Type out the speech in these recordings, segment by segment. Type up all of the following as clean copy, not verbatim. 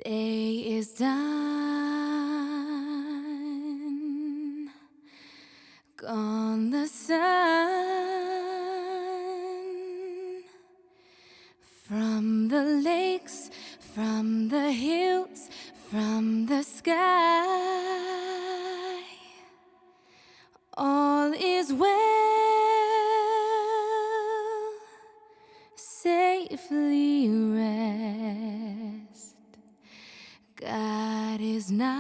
Day is done, gone the sun, from the lakes, from the hills, from the sky. All is well, safely rest. God is nigh.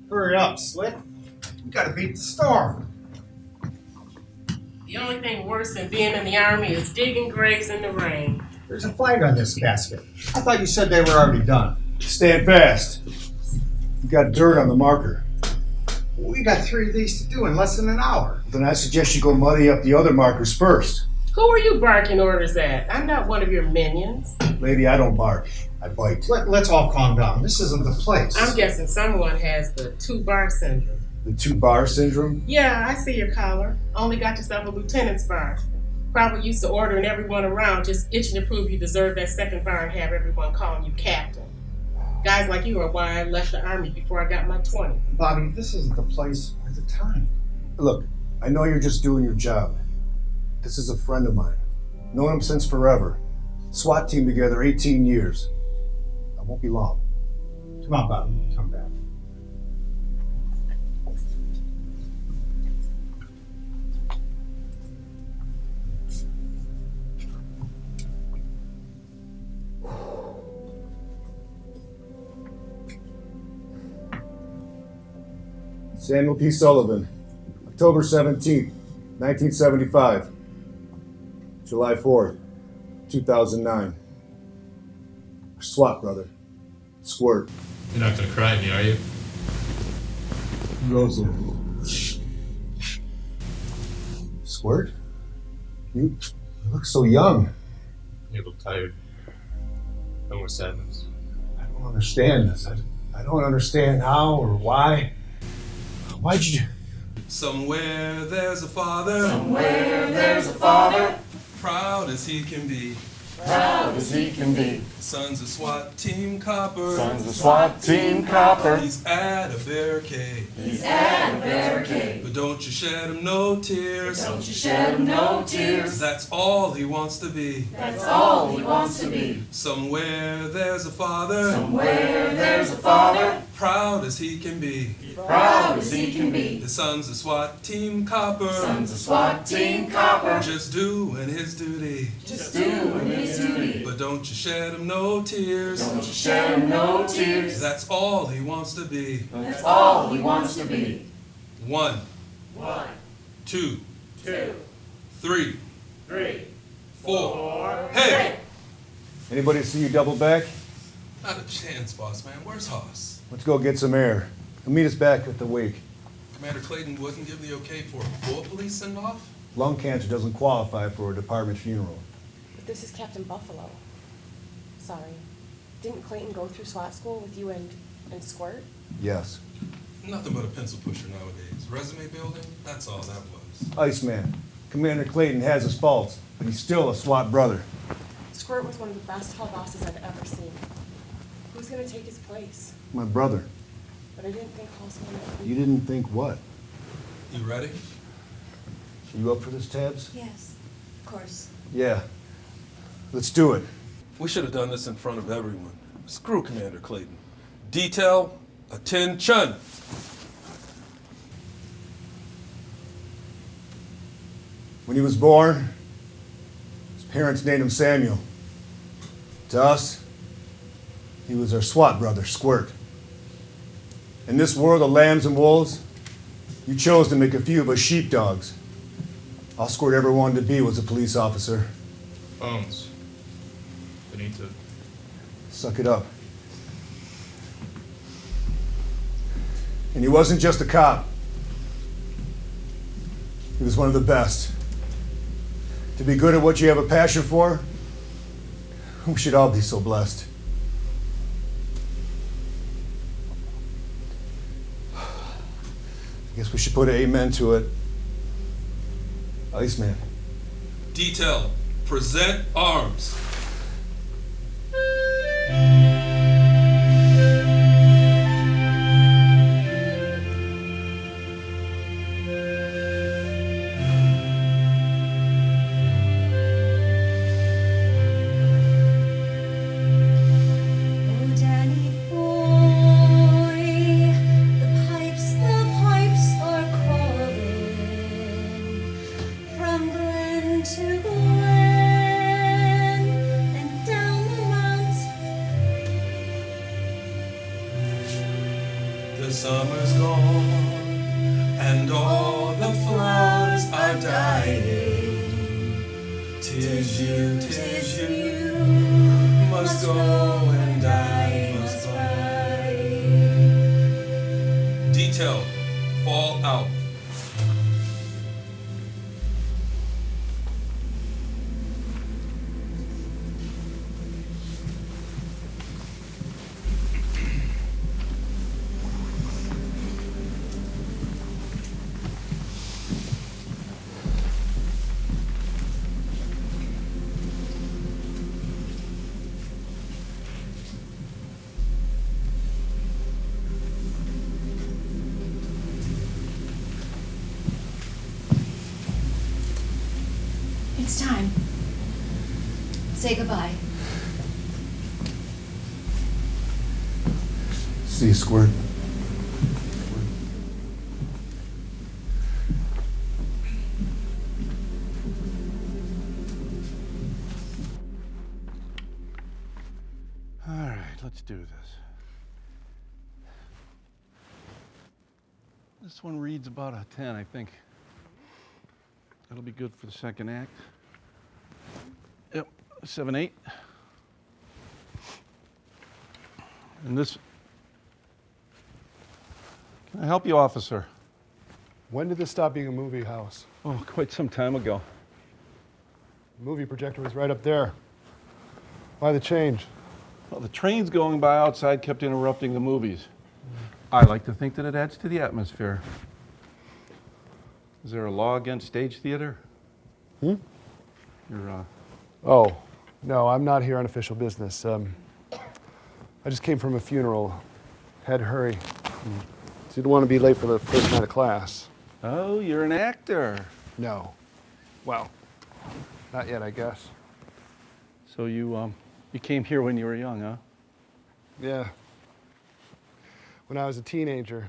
Hurry up, Slick. We gotta beat the storm. The only thing worse than being in the Army is digging graves in the rain. There's a flag on this casket. I thought you said they were already done. Stand fast. You got dirt on the marker. We got 3 of these to do in less than an hour. Then I suggest you go muddy up the other markers first. Who are you barking orders at? I'm not one of your minions. Lady, I don't bark. I bite. Let's all calm down. This isn't the place. I'm guessing someone has the 2-bar syndrome. The 2-bar syndrome? Yeah, I see your collar. Only got yourself a lieutenant's bar. Probably used to ordering everyone around, just itching to prove you deserve that 2nd bar and have everyone calling you captain. Guys like you are why I left the Army before I got my 20. Bobby, this isn't the place or the time. Look, I know you're just doing your job. This is a friend of mine. Known him since forever. SWAT team together 18 years. I won't be long. Come on, Bobby. Come back. Samuel P. Sullivan, October 17th, 1975. July 4th, 2009. SWAT, brother. Squirt. You're not gonna cry me, are you? Rosa. Squirt? You look so young. You look tired. No more sadness. I don't understand this. I don't understand how or why. Why'd you... Somewhere there's a father. Somewhere there's a father. Proud as he can be. Proud as he can be. Son's a SWAT team copper. Son's a SWAT team copper. He's at a barricade. He's at a barricade. But don't you shed him no tears. Don't you shed him no tears. That's all he wants to be. That's all he wants to be. Somewhere there's a father. Somewhere there's a father. Proud as he can be. Proud as he can be. His son's a SWAT team copper. Son's a SWAT team copper. Just doing his duty. Just doing his duty. But don't you shed him no tears. Don't you shed him no tears. That's all he wants to be. That's all he wants to be. 1, 1, 2, 2, 3, 3, 4. Hey! Anybody see you double back? Not a chance, boss man. Where's Hoss? Let's go get some air. He'll meet us back at the wake. Commander Clayton wouldn't give the okay for a full police send-off? Lung cancer doesn't qualify for a department funeral. But this is Captain Buffalo. Sorry. Didn't Clayton go through SWAT school with you and Squirt? Yes. Nothing but a pencil pusher nowadays. Resume building? That's all that was. Iceman. Commander Clayton has his faults, but he's still a SWAT brother. Squirt was one of the best hall bosses I've ever seen. Who's gonna take his place? My brother. But I didn't think Hall's gonna You didn't think what? You ready? You up for this, Tabs? Yes, of course. Yeah. Let's do it. We should have done this in front of everyone. Screw Commander Clayton. Detail, attention! When he was born, his parents named him Samuel. To us, he was our SWAT brother, Squirt. In this world of lambs and wolves, you chose to make a few of us sheepdogs. All Squirt ever wanted to be was a police officer. Bones. Benito. Suck it up. And he wasn't just a cop. He was one of the best. To be good at what you have a passion for, We should all be so blessed. I guess we should put an amen to it. Iceman. Detail, present arms. The summer's gone, and all the flowers are dying. 'Tis you, must go, and I must bide. Detail, fall out. It's time. Say goodbye. See you, Squirt. All right, let's do this. This one reads about a 10, I think. That'll be good for the second act. Yep, 7/8. And this. Can I help you, officer? When did this stop being a movie house? Oh, quite some time ago. The movie projector was right up there. Why the change? Well, the trains going by outside kept interrupting the movies. I like to think that it adds to the atmosphere. Is there a law against stage theater? You're, Oh, no, I'm not here on official business. I just came from a funeral. Had to hurry. Didn't want to be late for the first night of class. Oh, you're an actor. No. Well, not yet, I guess. So you came here when you were young, huh? Yeah. When I was a teenager.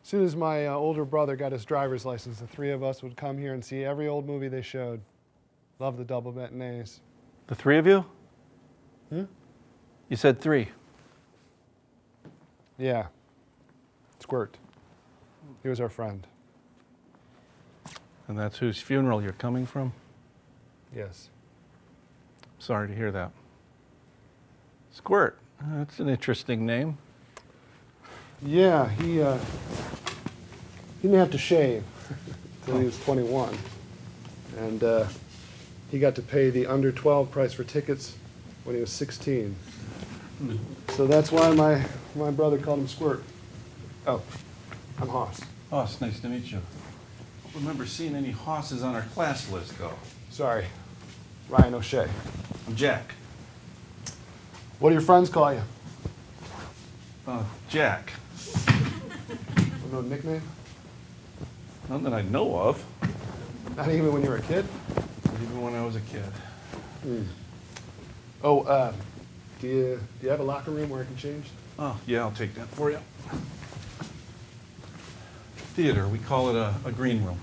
As soon as my older brother got his driver's license, the three of us would come here and see every old movie they showed. Love the double matinees. The three of you? You said three. Yeah. Squirt. He was our friend. And that's whose funeral you're coming from? Yes. Sorry to hear that. Squirt. That's an interesting name. Yeah, he didn't have to shave until he was 21. And he got to pay the under 12 price for tickets when he was 16. So that's why my brother called him Squirt. Oh, I'm Hoss. Hoss, nice to meet you. I don't remember seeing any Hosses on our class list, though. Sorry, Ryan O'Shea. I'm Jack. What do your friends call you? Jack. No nickname? None that I know of. Not even when you were a kid? Even when I was a kid. Oh, do you have a locker room where I can change? Oh, yeah, I'll take that for you. Theater, we call it a green room.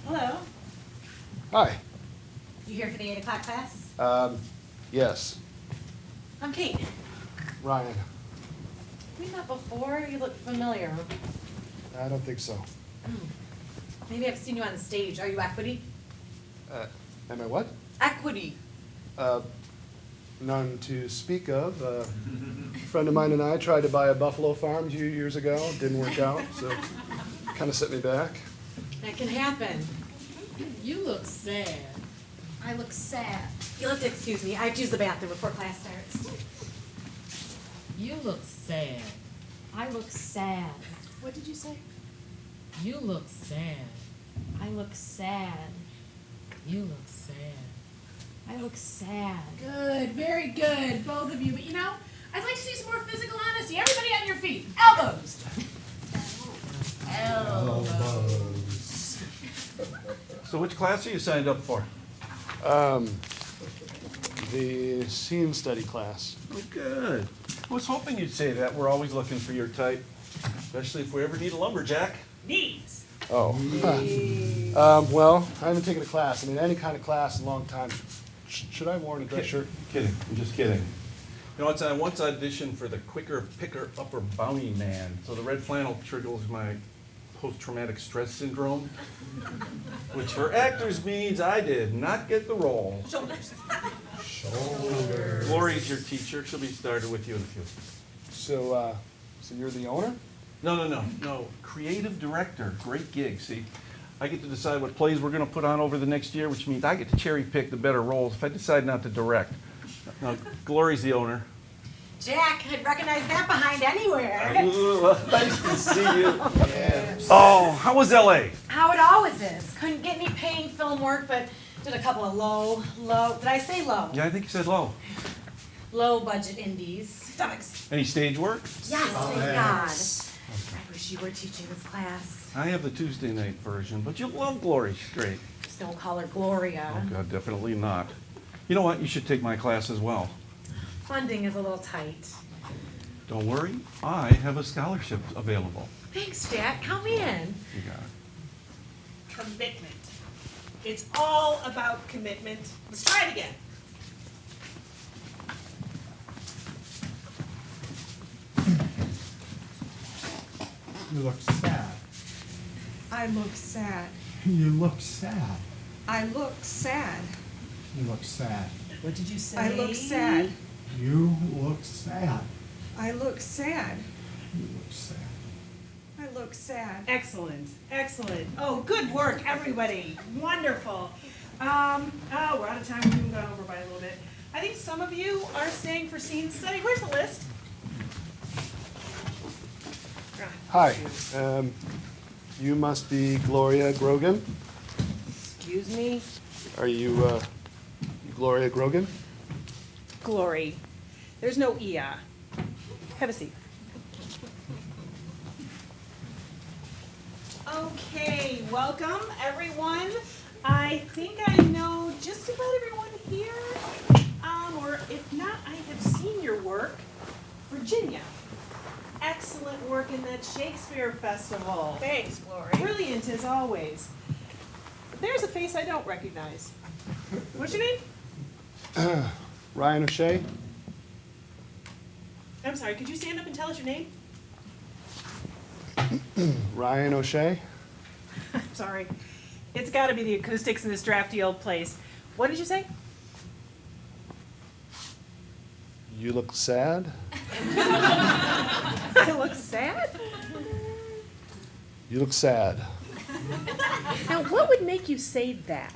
Hello. Hi. You here for the 8 o'clock class? Yes. I'm Kate. Ryan. We met before. You look familiar. I don't think so. Maybe I've seen you on the stage. Are you Equity? Am I what? Equity. None to speak of. A friend of mine and I tried to buy a buffalo farm a few years ago. Didn't work out, so kind of set me back. That can happen. You look sad. I look sad. You'll have to excuse me. I have to use the bathroom before class starts. You look sad. I look sad. What did you say? You look sad. I look sad. You look sad. I look sad. Good, very good, both of you. But you know, I'd like to see some more physical honesty. Everybody on your feet. Elbows. Elbows. So which class are you signed up for? The scene study class. Oh, good. I was hoping you'd say that. We're always looking for your type, especially if we ever need a lumberjack. Knees. Oh. Well, I haven't taken a class. I mean, any kind of class in a long time. Should I have worn a dress shirt? Kidding. I'm just kidding. You know, I once auditioned for the quicker picker upper bounty man. So the red flannel triggers my post-traumatic stress syndrome, which for actors means I did not get the role. Shoulders. Glory's your teacher. She'll be started with you in a few. So you're the owner? No. Creative director. Great gig. See, I get to decide what plays we're going to put on over the next year, which means I get to cherry pick the better roles if I decide not to direct. Now, Glory's the owner. Jack, I'd recognize that behind anywhere. Nice to see you. Oh, how was L.A.? How it always is. Couldn't get any paying film work, but did a couple of low, did I say low? Yeah, I think you said low. Low budget indies. Stomachs. Any stage work? Yes, thank God. I wish you were teaching this class. I have the Tuesday night version, but you'll love Glory. She's great. Just don't call her Gloria. Oh, God, definitely not. You know what? You should take my class as well. Funding is a little tight. Don't worry. I have a scholarship available. Thanks, Jack. Count me in. You got it. Commitment. It's all about commitment. Let's try it again. You look sad. I look sad. You look sad. I look sad. You look sad. What did you say? I look sad. You look sad. I look sad. You look sad. I look sad. Excellent, excellent. Oh, good work, everybody. Wonderful. We're out of time. We've even gone over by a little bit. I think some of you are staying for scene study. Where's the list? Hi. You must be Gloria Grogan. Excuse me? Are you Gloria Grogan? Glory. There's no Ia. Have a seat. Okay, welcome, everyone. I think I know just about everyone here. Or if not, I have seen your work. Virginia. Excellent work in that Shakespeare Festival. Thanks, Glory. Brilliant as always. There's a face I don't recognize. What's your name? Ryan O'Shea? I'm sorry, could you stand up and tell us your name? Ryan O'Shea? I'm sorry. It's got to be the acoustics in this drafty old place. What did you say? You look sad? I look sad? You look sad. Now, what would make you say that?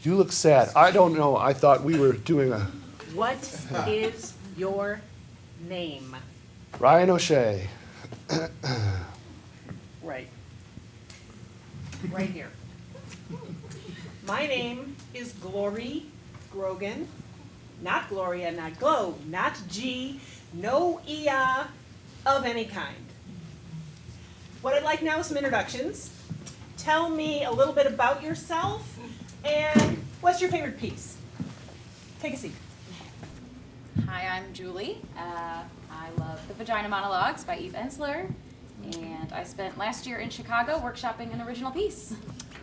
You look sad. I don't know. I thought we were doing a What is your name? Ryan O'Shea. Right. Right here. My name is Glory Grogan. Not Gloria, not Glow, not G, no Ia of any kind. What I'd like now is some introductions. Tell me a little bit about yourself and what's your favorite piece? Take a seat. Hi, I'm Julie. I love The Vagina Monologues by Eve Ensler. And I spent last year in Chicago workshopping an original piece.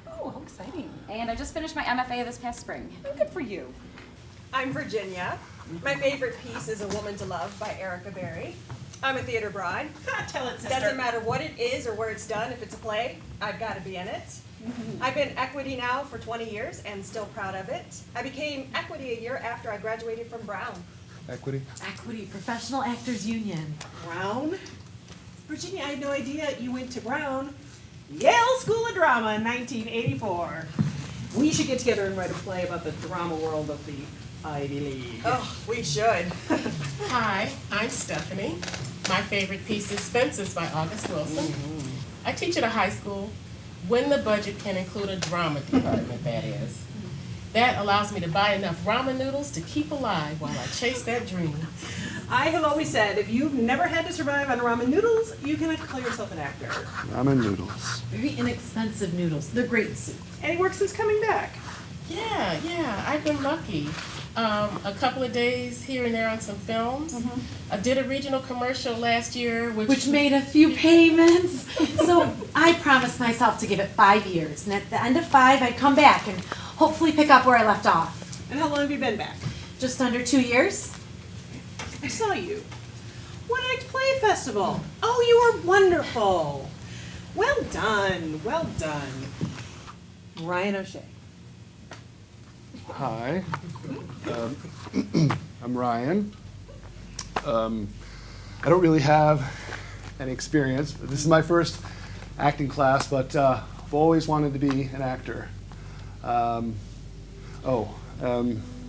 Oh, how exciting. And I just finished my MFA this past spring. Good for you. I'm Virginia. My favorite piece is A Woman to Love by Erica Berry. I'm a theater bride. Tell it, sister. Doesn't matter what it is or where it's done. If it's a play, I've got to be in it. I've been Equity now for 20 years and still proud of it. I became Equity a year after I graduated from Brown. Equity? Equity, Professional Actors Union. Brown? Virginia, I had no idea you went to Brown. Yale School of drama in 1984. We should get together and write a play about the drama world of the Ivy League. Oh, we should. Hi, I'm Stephanie. My favorite piece is Fences by August Wilson. I teach at a high school when the budget can include a drama department, that is. That allows me to buy enough ramen noodles to keep alive while I chase that dream. I have always said, if you've never had to survive on ramen noodles, you can call yourself an actor. Ramen noodles. Very inexpensive noodles. They're great soup. And he works since coming back. Yeah, I've been lucky. A couple of days here and there on some films. I did a regional commercial last year, Which made a few payments. So I promised myself to give it 5 years. And at the end of 5, I'd come back and hopefully pick up where I left off. And how long have you been back? Just under 2 years. I saw you. One Act Play Festival. Oh, you were wonderful. Well done, well done. Ryan O'Shea. Hi. I'm Ryan. I don't really have any experience. This is my first acting class, but I've always wanted to be an actor.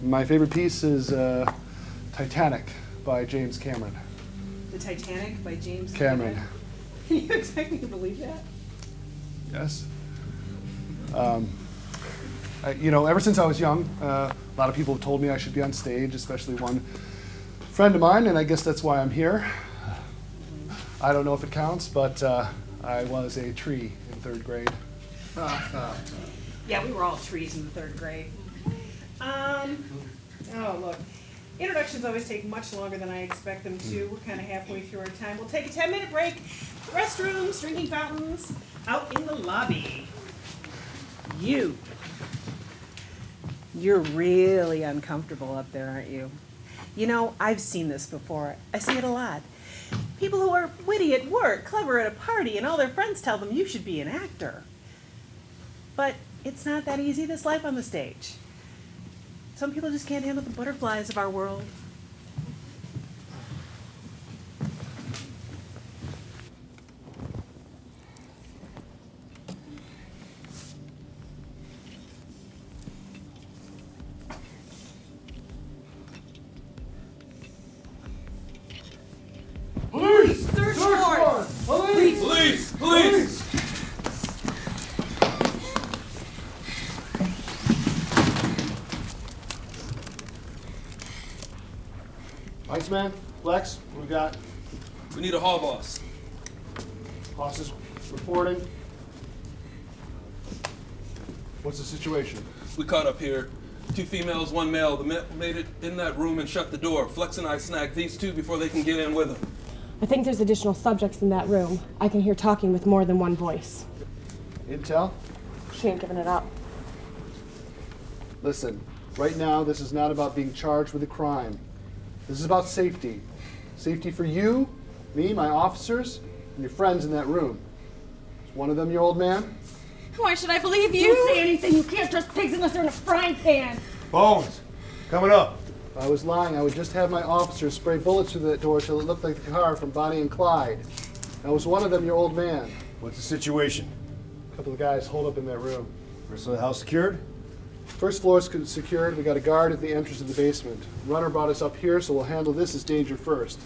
My favorite piece is Titanic by James Cameron. The Titanic by James Cameron. Can you expect me to believe that? Yes. Ever since I was young, a lot of people have told me I should be on stage, especially one friend of mine, and I guess that's why I'm here. I don't know if it counts, but I was a tree in 3rd grade. Yeah, we were all trees in the 3rd grade. Oh, look. Introductions always take much longer than I expect them to. We're kind of halfway through our time. We'll take a 10-minute break. Restrooms, drinking fountains, out in the lobby. You're really uncomfortable up there, aren't you? You know, I've seen this before. I see it a lot. People who are witty at work, clever at a party, and all their friends tell them you should be an actor. But it's not that easy, this life on the stage. Some people just can't handle the butterflies of our world. Police! Search warrant! Police! Police! Iceman, Flex, what we got? We need a hall boss. Boss is reporting. What's the situation? We caught up here. 2 females, 1 male. The male made it in that room and shut the door. Flex and I snagged these 2 before they can get in with them. I think there's additional subjects in that room. I can hear talking with more than one voice. Intel? She ain't giving it up. Listen, right now this is not about being charged with a crime. This is about safety. Safety for you, me, my officers, and your friends in that room. Is one of them your old man? Why should I believe you? Don't say anything. You can't trust pigs unless they're in a frying pan. Bones, coming up. If I was lying, I would just have my officers spray bullets through that door till it looked like the car from Bonnie and Clyde. Now, was one of them your old man? What's the situation? A couple of guys holed up in that room. Rest of the house secured? First floor is secured. We got a guard at the entrance of the basement. Runner brought us up here, so we'll handle this as danger first.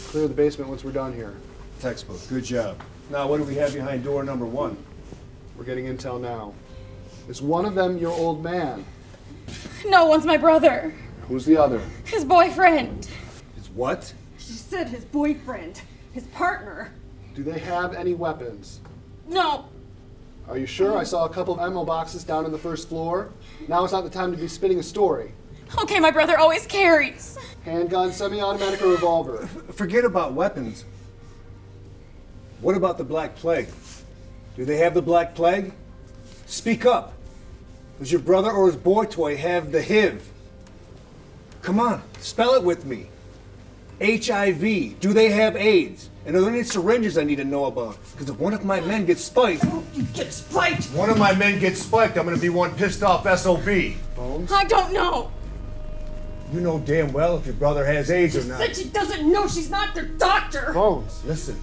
Clear the basement once we're done here. Textbook, good job. Now, what do we have behind door number 1? We're getting intel now. Is one of them your old man? No, one's my brother. Who's the other? His boyfriend. His what? She said his boyfriend. His partner. Do they have any weapons? No. Are you sure? I saw a couple of ammo boxes down on the first floor. Now is not the time to be spinning a story. Okay, my brother always carries. Handgun, semi-automatic, or revolver? Forget about weapons. What about the Black Plague? Do they have the Black Plague? Speak up. Does your brother or his boy toy have the HIV? Come on, spell it with me. HIV. Do they have AIDS? And are there any syringes I need to know about? Because if one of my men gets spiked... You get spiked! One of my men gets spiked, I'm going to be one pissed off SOB. Bones? I don't know. You know damn well if your brother has AIDS or not. She said she doesn't know. She's not their doctor. Bones. Listen.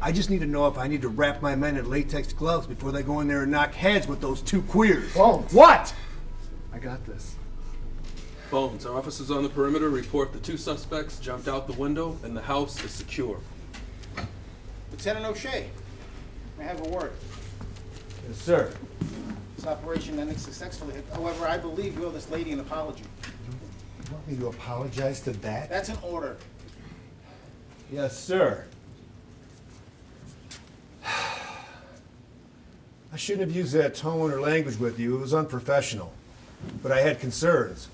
I just need to know if I need to wrap my men in latex gloves before they go in there and knock heads with those two queers. Bones. What? I got this. Bones, our officers on the perimeter report the 2 suspects jumped out the window and the house is secure. Lieutenant O'Shea, may I have a word? Yes, sir. This operation ended successfully. However, I believe you owe this lady an apology. You want me to apologize to that? That's an order. Yes, sir. I shouldn't have used that tone or language with you. It was unprofessional. But I had concerns.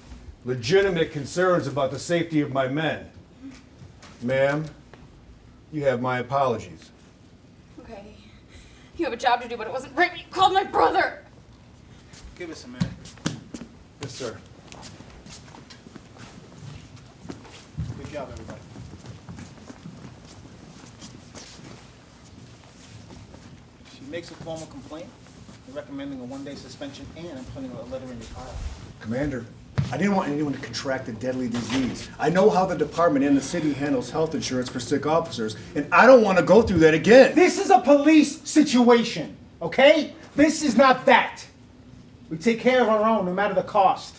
Legitimate concerns about the safety of my men. Ma'am, you have my apologies. Okay. You have a job to do, but it wasn't right when you called my brother. Give us a minute. Yes, sir. Good job, everybody. She makes a formal complaint, recommending a 1-day suspension, and I'm putting a letter in your file. Commander, I didn't want anyone to contract a deadly disease. I know how the department and the city handles health insurance for sick officers, and I don't want to go through that again. This is a police situation, okay? This is not that. We take care of our own, no matter the cost.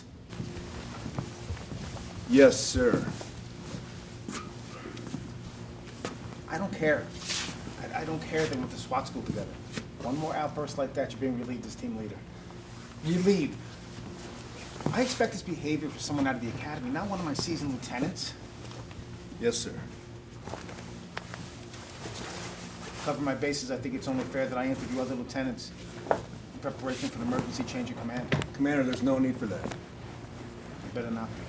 Yes, sir. I don't care. I don't care they went to SWAT school together. One more outburst like that, you're being relieved as team leader. Relieved. I expect this behavior for someone out of the academy, not one of my seasoned lieutenants. Yes, sir. Cover my bases, I think it's only fair that I interview other lieutenants in preparation for the emergency change of command. Commander, there's no need for that. You better not be.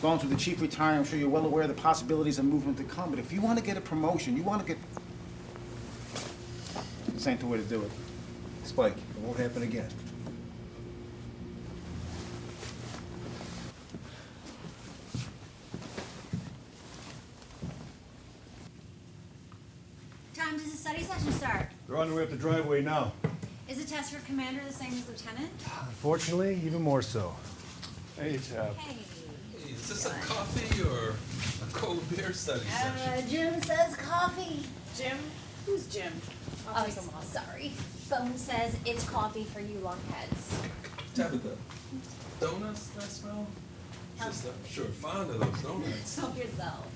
Bones, with the chief retiring, I'm sure you're well aware of the possibilities of movement to come, but if you want to get a promotion, you want to get... This ain't the way to do it. Spike, it won't happen again. Time does the study session start? They're on their way up the driveway now. Is the test for commander the same as lieutenant? Unfortunately, even more so. Hey, Tab. Hey. Hey, is this a coffee or a cold beer study session? Jim says coffee. Jim? Who's Jim? I'll Oh, take him off. sorry. Bone says it's coffee for you lunkheads. Tabitha, donuts that smell? Just, I'm sure fond of those donuts. Help yourself.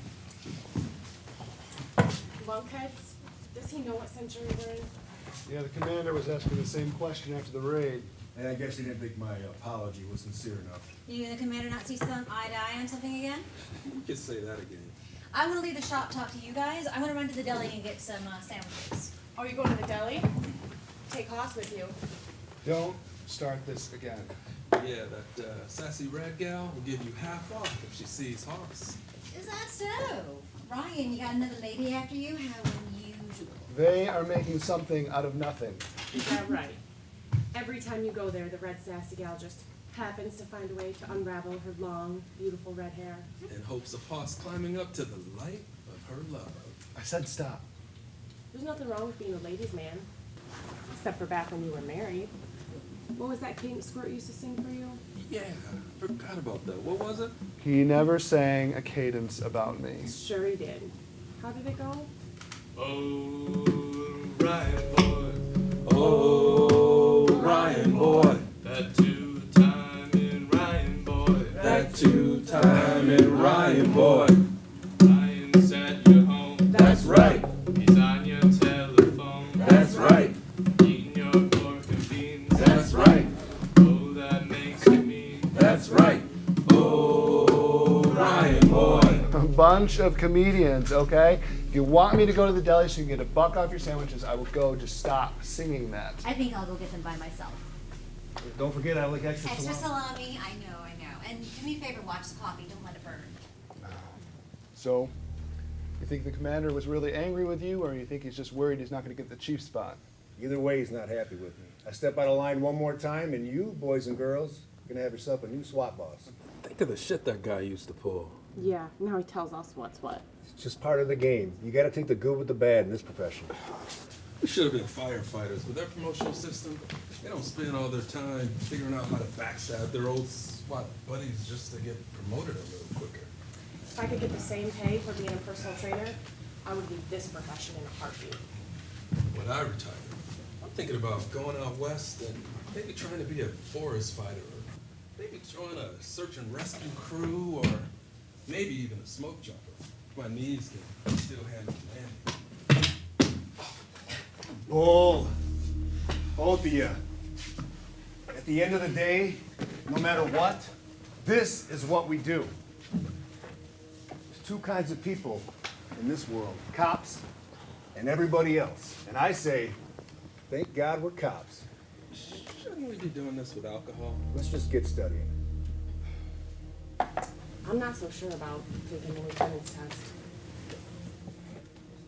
Lunkheads? Does he know what century we're in? Yeah, the commander was asking the same question after the raid. And I guess he didn't think my apology was sincere enough. You and the commander not see some eye to eye on something again? You could say that again. I want to leave the shop, talk to you guys. I want to run to the deli and get some sandwiches. Oh, you going to the deli? Take Hoss with you. Don't start this again. Yeah, that sassy red gal will give you half off if she sees Hoss. Is that so? Ryan, you got another lady after you? How unusual. They are making something out of nothing. Is that right? Every time you go there, the red sassy gal just happens to find a way to unravel her long, beautiful red hair. In hopes of Hoss climbing up to the light of her love. I said stop. There's nothing wrong with being a ladies' man. Except for back when you were married. What was that cadence Squirt used to sing for you? Yeah, forgot about that. What was it? He never sang a cadence about me. Sure he did. How did it go? Oh, Ryan boy. Oh, Ryan boy. That two-timing Ryan boy. That two-timing Ryan boy. Ryan's at your home. That's right. He's on your telephone. That's right. Eating your pork and beans. That's right. Oh, that makes you mean. That's right. Oh, Ryan boy. A bunch of comedians, okay? If you want me to go to the deli so you can get $1 off your sandwiches, I will go. Just stop singing that. I think I'll go get them by myself. Don't forget I like extra Extra salami. salami, I know. And do me a favor, watch the coffee, don't let it burn. So, you think the commander was really angry with you, or you think he's just worried he's not going to get the chief spot? Either way, he's not happy with me. I step out of line one more time, and you, boys and girls, are gonna have yourself a new SWAT boss. Think of the shit that guy used to pull. Yeah, now he tells us what's what. It's just part of the game. You gotta take the good with the bad in this profession. We should have been firefighters. With their promotional system, they don't spend all their time figuring out how to backstab their old SWAT buddies just to get promoted a little quicker. If I could get the same pay for being a personal trainer, I would leave this profession in a heartbeat. When I retire, I'm thinking about going out west and maybe trying to be a forest fighter, or maybe join a search and rescue crew, or maybe even a smoke jumper. My knees can still handle commanding. Bull. Both of you. At the end of the day, no matter what, this is what we do. There's two kinds of people in this world, cops and everybody else. And I say, thank God we're cops. Shouldn't we be doing this with alcohol? Let's just get studying. I'm not so sure about taking the lieutenant's test.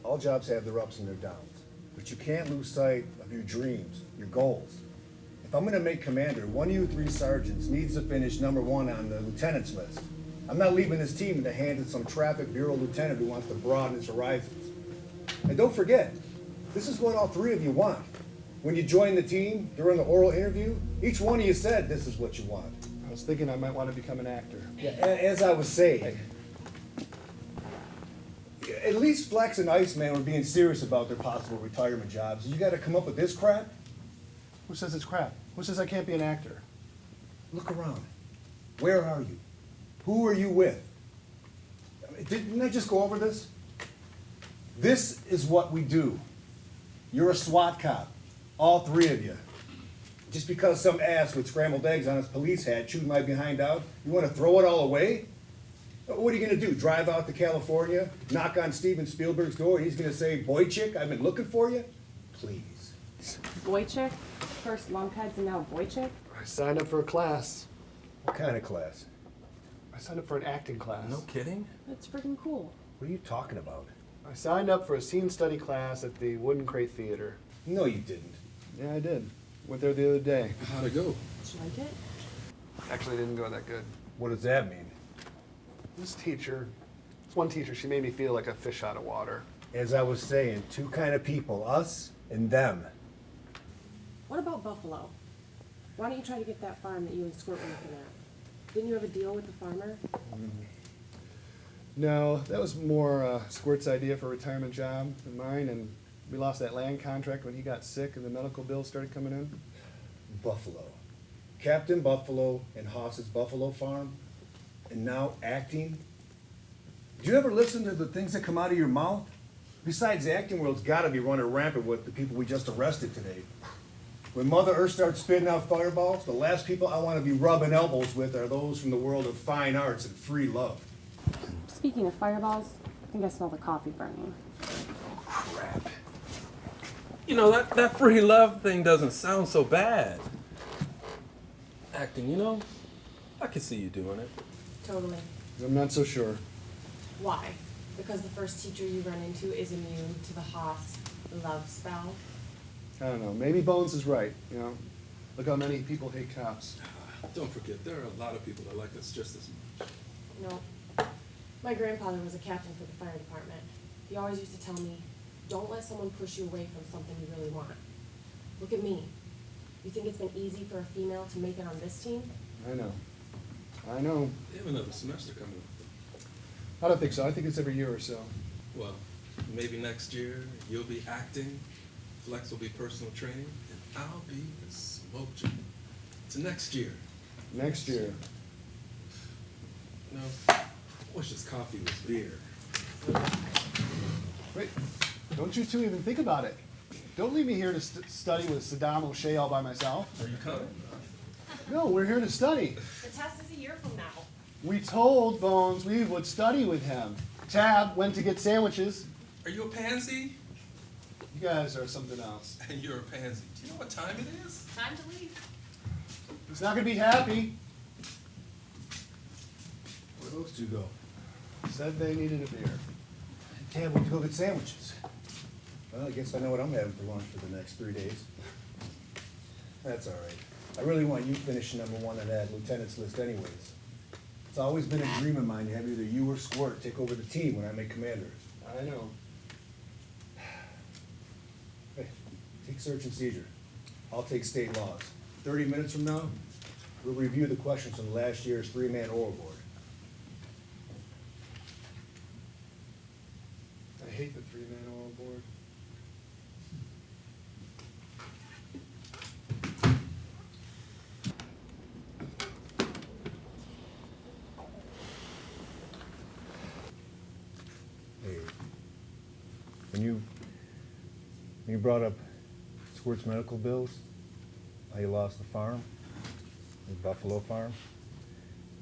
All jobs have their ups and their downs, but you can't lose sight of your dreams, your goals. If I'm gonna make commander, one of you three sergeants needs to finish #1 on the lieutenant's list. I'm not leaving this team in the hands of some traffic bureau lieutenant who wants to broaden his horizons. And don't forget, this is what all three of you want. When you joined the team during the oral interview, each one of you said this is what you want. I was thinking I might want to become an actor. Yeah, as I was saying, at least Flex and Iceman were being serious about their possible retirement jobs. You gotta come up with this crap? Who says it's crap? Who says I can't be an actor? Look around. Where are you? Who are you with? I mean, didn't I just go over this? This is what we do. You're a SWAT cop, all three of you. Just because some ass with scrambled eggs on his police hat chewed my behind out, you want to throw it all away? What are you going to do, drive out to California, knock on Steven Spielberg's door, and he's going to say, boy chick, I've been looking for you? Please. Boy chick? First lunkheads and now boy chick? I signed up for a class. What kind of class? I signed up for an acting class. No kidding? That's freaking cool. What are you talking about? I signed up for a scene study class at the Wooden Crate Theater. No, you didn't. Yeah, I did. Went there the other day. How'd it go? Did you like it? Actually, it didn't go that good. What does that mean? This one teacher, she made me feel like a fish out of water. As I was saying, two kind of people, us and them. What about Buffalo? Why don't you try to get that farm that you and Squirt were looking at? Didn't you have a deal with the farmer? No, that was more Squirt's idea for a retirement job than mine, and we lost that land contract when he got sick and the medical bills started coming in. Buffalo. Captain Buffalo and Haas's Buffalo Farm, and now acting. Do you ever listen to the things that come out of your mouth? Besides, the acting world's gotta be running rampant with the people we just arrested today. When Mother Earth starts spitting out fireballs, the last people I want to be rubbing elbows with are those from the world of fine arts and free love. Speaking of fireballs, I think I smell the coffee burning. Crap. You know, that free love thing doesn't sound so bad. Acting, you know, I can see you doing it. Totally. I'm not so sure. Why? Because the first teacher you run into is immune to the Haas love spell? I don't know. Maybe Bones is right, you know. Look how many people hate cops. Don't forget, there are a lot of people that like us just as much. No. My grandfather was a captain for the fire department. He always used to tell me, don't let someone push you away from something you really want. Look at me. You think it's been easy for a female to make it on this team? I know. I know. They have another semester coming up. I don't think so. I think it's every year or so. Well, maybe next year you'll be acting, Flex will be personal training, and I'll be the smoke jumper. It's next year. Next year. No, I wish this coffee was beer. Wait, don't you two even think about it. Don't leave me here to study with Saddam O'Shea all by myself. Are you coming? No, we're here to study. The test is a year from now. We told Bones we would study with him. Tab went to get sandwiches. Are you a pansy? You guys are something else. And you're a pansy. Do you know what time it is? Time to leave. He's not gonna be happy. Where those two go? Said they needed a beer. Tab went to go get sandwiches. Well, I guess I know what I'm having for lunch for the next 3 days. That's all right. I really want you finishing #1 on that lieutenant's list anyways. It's always been a dream of mine to have either you or Squirt take over the team when I make commander. I know. Hey, take search and seizure. I'll take state laws. 30 minutes from now, we'll review the questions from last year's 3-man oral board. I hate that you brought up Squirt's medical bills, how you lost the farm, the Buffalo farm,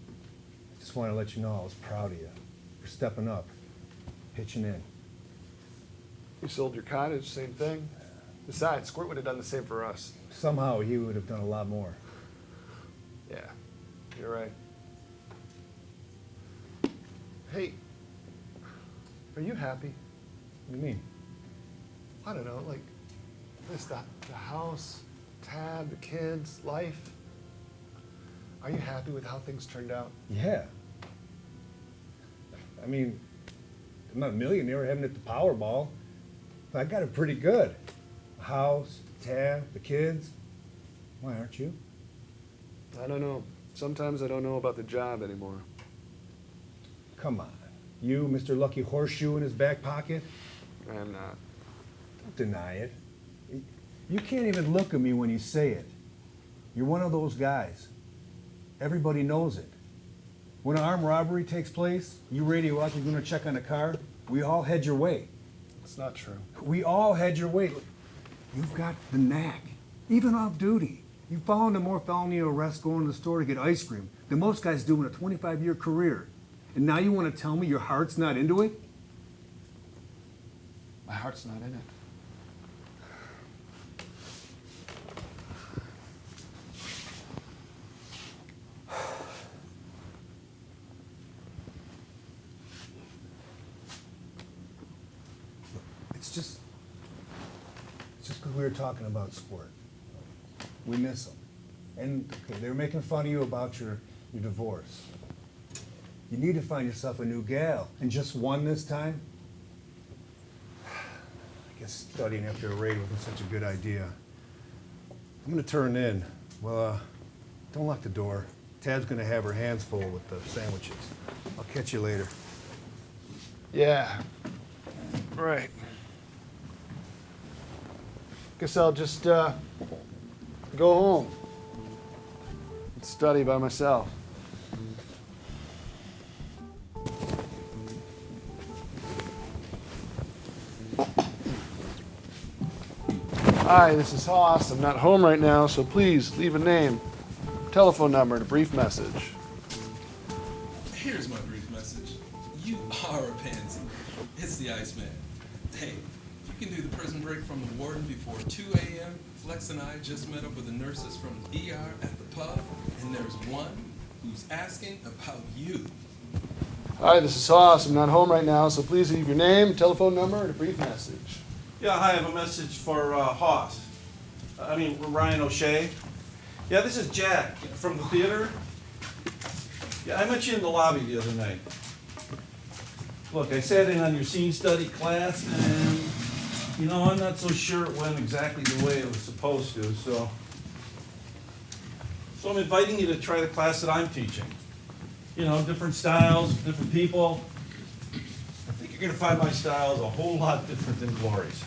I just want to let you know I was proud of you for stepping up, pitching in. You sold your cottage, same thing. Besides, Squirt would have done the same for us. Somehow he would have done a lot more. Yeah, you're right. Hey, are you happy? What do you mean? I don't know, like this, the house, Tad, the kids, life. Are you happy with how things turned out? Yeah. I mean, I'm not a millionaire, I haven't hit the Powerball, but I got it pretty good. A house, Tad, the kids. Why aren't you? I don't know. Sometimes I don't know about the job anymore. Come on. You, Mr. Lucky Horseshoe in his back pocket? I'm not. Don't deny it. You can't even look at me when you say it. You're one of those guys. Everybody knows it. When an armed robbery takes place, you radio out, you're going to check on a car, we all head your way. It's not true. We all head your way. Look, you've got the knack, even off duty. You fall into more felony arrests going to the store to get ice cream than most guys do in a 25-year career. And now you want to tell me your heart's not into it? My heart's not in it. It's just because we were talking about Squirt. We miss him. And okay, they were making fun of you about your divorce. You need to find yourself a new gal. And just one this time? I guess studying after a raid wasn't such a good idea. I'm gonna turn in. Well, don't lock the door. Tad's gonna have her hands full with the sandwiches. I'll catch you later. Yeah. Right. Guess I'll just go home and study by myself. Hi, this is Hoss. I'm not home right now, so please leave a name, telephone number, and a brief message. Here's my brief message. You are a pansy. It's the Iceman. Hey, if you can do the prison break from the warden before 2 a.m., Flex and I just met up with the nurses from the ER at the pub, and there's one who's asking about you. Hi, this is Hoss. I'm not home right now, so please leave your name, telephone number, and a brief message. Yeah, hi, I have a message for Hoss. Ryan O'Shea. Yeah, this is Jack from the theater. Yeah, I met you in the lobby the other night. Look, I sat in on your scene study class, and, I'm not so sure it went exactly the way it was supposed to, so I'm inviting you to try the class that I'm teaching. Different styles, different people. I think you're gonna find my styles a whole lot different than Glory's.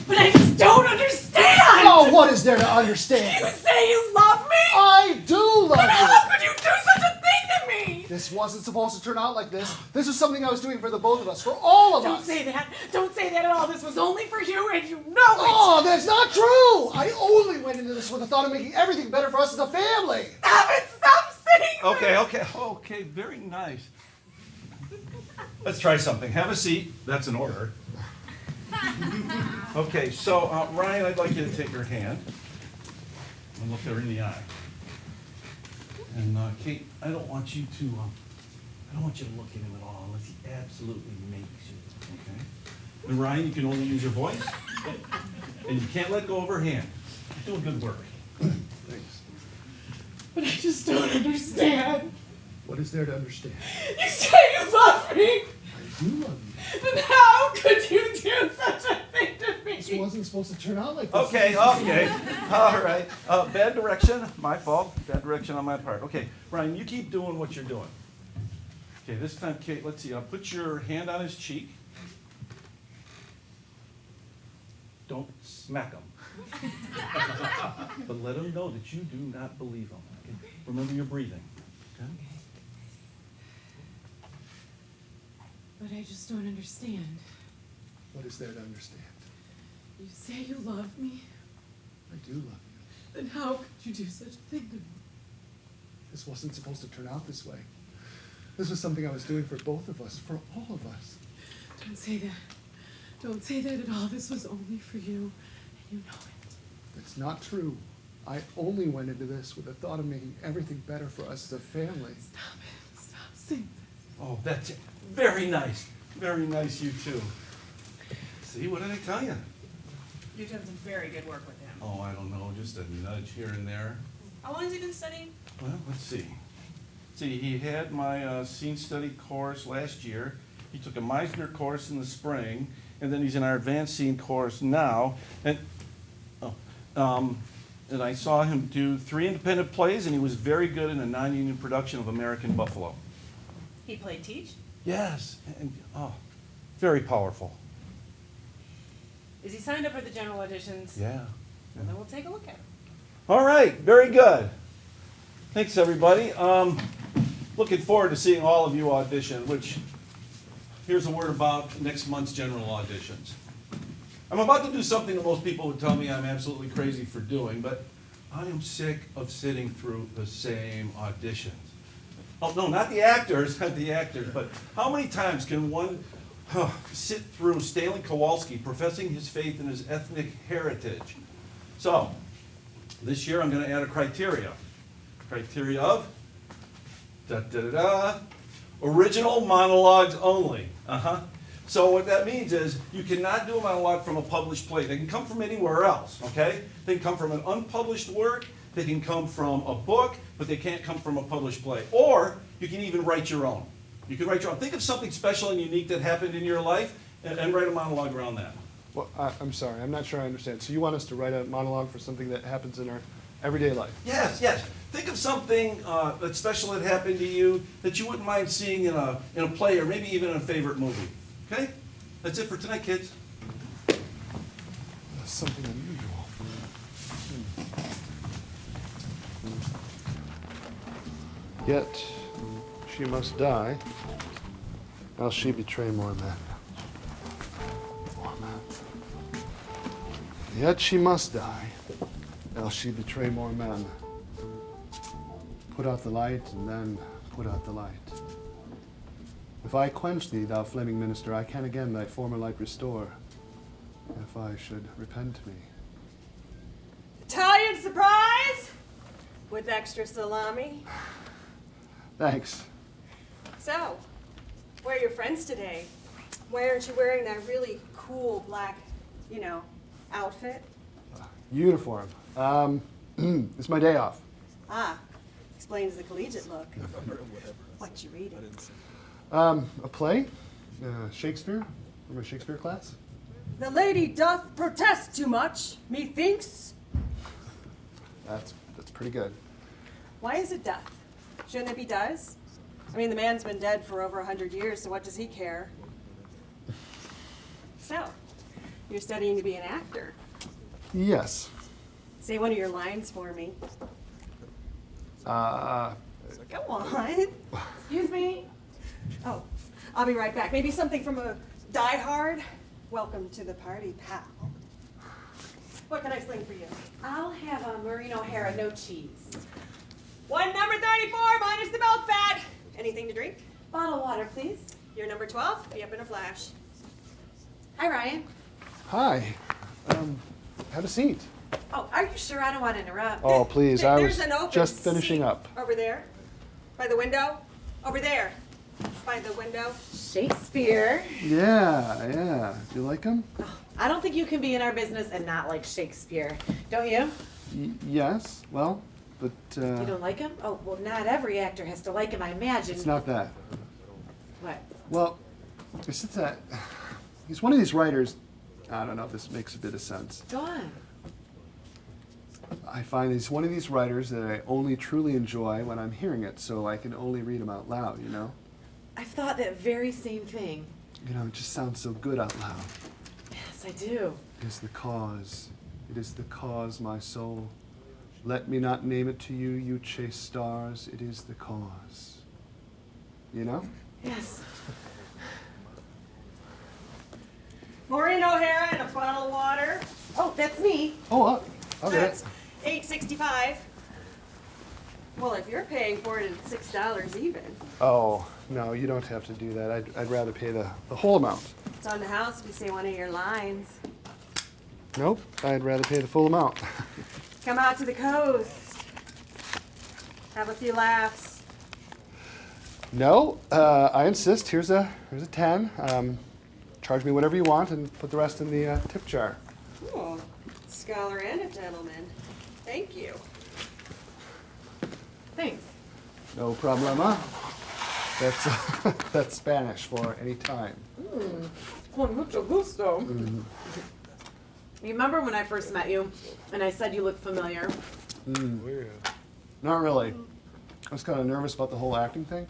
But I just don't understand! Oh, what is there to understand? You say you love me? I do love But you! how could you do such a thing to me? This wasn't supposed to turn out like this. This was something I was doing for the both of us, for all of us. Don't say that. Don't say that at all. This was only for you, and you know it. Oh, that's not true! I only went into this with the thought of making everything better for us as a family. Stop it! Stop saying Okay, very nice. Let's try something. Have a seat. That's an order. Okay, so Ryan, I'd like you to take her hand and look her in the eye. And Kate, I don't want you to look at him at all unless he absolutely makes you. Okay. And Ryan, you can only use your voice, and you can't let go of her hand. You're doing good work. Thanks. But I just don't understand. What is there to understand? You say you love me. I do love you. Then how could you do such a thing to me? This wasn't supposed to turn out like this. Okay. All right. Bad direction. My fault. Bad direction on my part. Okay, Ryan, you keep doing what you're doing. Okay, this time, Kate, let's see. Put your hand on his cheek. Don't smack him. But let him know that you do not believe him. Okay? Remember your breathing. Okay? But I just don't understand. What is there to understand? You say you love me, I do love you. then how could you do such a thing to me? This wasn't supposed to turn out this way. This was something I was doing for both of us, for all of us. Don't say that. Don't say that at all. This was only for you, and you know it. It's not true. I only went into this with the thought of making everything better for us as a family. Stop it. Stop saying this. Oh, that's very nice. Very nice, you too. See, what did I tell you? You've done some very good work with him. Oh, I don't know, just a nudge here and there. How long has he been studying? Well, let's see. See, he had my scene study course last year. He took a Meisner course in the spring, and then he's in our advanced scene course now. And I saw him do 3 independent plays, and he was very good in a non-union production of American Buffalo. He played teach? Yes, and very powerful. Is he signed up for the general auditions? Yeah. Well, then we'll take a look at him. All right, very good. Thanks, everybody. Looking forward to seeing all of you audition, which, here's a word about next month's general auditions. I'm about to do something that most people would tell me I'm absolutely crazy for doing, but I am sick of sitting through the same auditions. Oh, no, not the actors, not the actors, but how many times can one sit through Stanley Kowalski professing his faith in his ethnic heritage? So, this year I'm going to add a criteria. Criteria of original monologues only. So what that means is you cannot do a monologue from a published play. They can come from anywhere else, okay? They can come from an unpublished work, they can come from a book, but they can't come from a published play. Or you can even write your own. You can write your own. Think of something special and unique that happened in your life and write a monologue around that. Well, I'm sorry, I'm not sure I understand. So you want us to write a monologue for something that happens in our everyday life? Yes, yes. Think of something that's special that happened to you that you wouldn't mind seeing in a play or maybe even in a favorite movie. Okay? That's it for tonight, kids. That's something unusual. Yet she must die, else she betray more men. More men. Yet she must die, else she betray more men. Put out the light, and then put out the light. If I quench thee, thou flaming minister, I can again thy former light restore. If I should repent me. Italian surprise with extra salami. Thanks. So, where are your friends today? Why aren't you wearing that really cool black, outfit? Uniform. It's my day off. Ah, explains the collegiate look. What you reading? A play? Shakespeare? From a Shakespeare class? The lady doth protest too much, methinks. That's pretty good. Why is it doth? Shouldn't it be does? I mean, the man's been dead for over 100 years, so what does he care? So, you're studying to be an actor. Yes. Say one of your lines for me. Go on. Excuse me. Oh, I'll be right back. Maybe something from a Die Hard. Welcome to the party, pal. What can I sling for you? I'll have a Maureen O'Hara, no cheese. One number 34 minus the milk fat. Anything to drink? Bottle of water, please. You're number 12. Be up in a flash. Hi, Ryan. Hi. Have a seat. Oh, are you sure? I don't want to interrupt. Oh, please. I was There's an open just finishing seat up. over there. By the window. Over there. By the window. Shakespeare. Yeah. Do you like him? I don't think you can be in our business and not like Shakespeare. Don't you? Yes. Well, but... You don't like him? Oh, well, not every actor has to like him, I imagine. It's not that. What? Well, it's just that he's one of these writers. I don't know if this makes a bit of sense. Go on. I find he's one of these writers that I only truly enjoy when I'm hearing it, so I can only read him out loud, I've thought that very same thing. It just sounds so good out loud. Yes, I do. It is the cause, my soul. Let me not name it to you, you chaste stars. It is the cause. Yes. Maureen O'Hara and a bottle of water. Oh, that's me. Oh, I'll get That's it. $8.65. Well, if you're paying for it, it's $6 even. Oh, no, you don't have to do that. I'd rather pay the whole amount. It's on the house if you say one of your lines. Nope, I'd rather pay the full amount. Come out to the coast. Have a few laughs. No, I insist. Here's a 10. Charge me whatever you want and put the rest in the tip jar. Oh, scholar and a gentleman. Thank you. Thanks. No problema. That's Spanish for any time. Con mucho gusto. Mm. You remember when I first met you and I said you looked familiar? Not really. I was kind of nervous about the whole acting thing.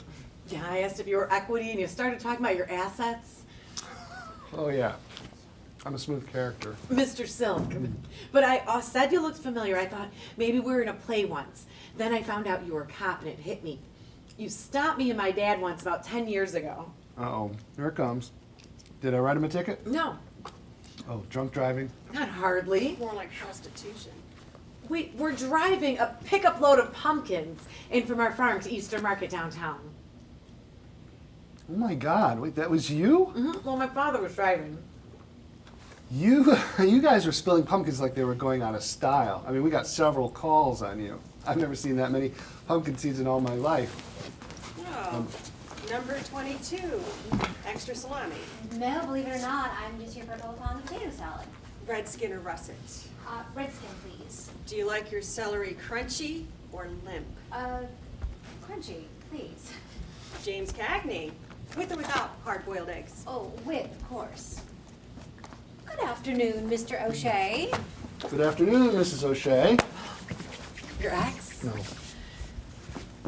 Yeah, I asked if you were equity and you started talking about your assets. Oh, yeah. I'm a smooth character. Mr. Silk. But I said you looked familiar. I thought maybe we were in a play once. Then I found out you were a cop and it hit me. You stopped me and my dad once about 10 years ago. Uh-oh. Here it comes. Did I write him a ticket? No, Oh, drunk driving? not hardly. More like prostitution. We're driving a pickup load of pumpkins in from our farm to Eastern Market downtown. Oh, my God. Wait, that was you? Mm-hmm. Well, my father was driving. You guys were spilling pumpkins like they were going out of style. I mean, we got several calls on you. I've never seen that many pumpkin seeds in all my life. Oh, number 22. Extra salami. No, believe it or not, I'm just here for a whole pound of potato salad. Red skin or russet? Red skin, please. Do you like your celery crunchy or limp? Crunchy, please. James Cagney. With or without hard-boiled eggs? Oh, with, of course. Good afternoon, Mr. O'Shea. Good afternoon, Mrs. O'Shea. Your ex? No.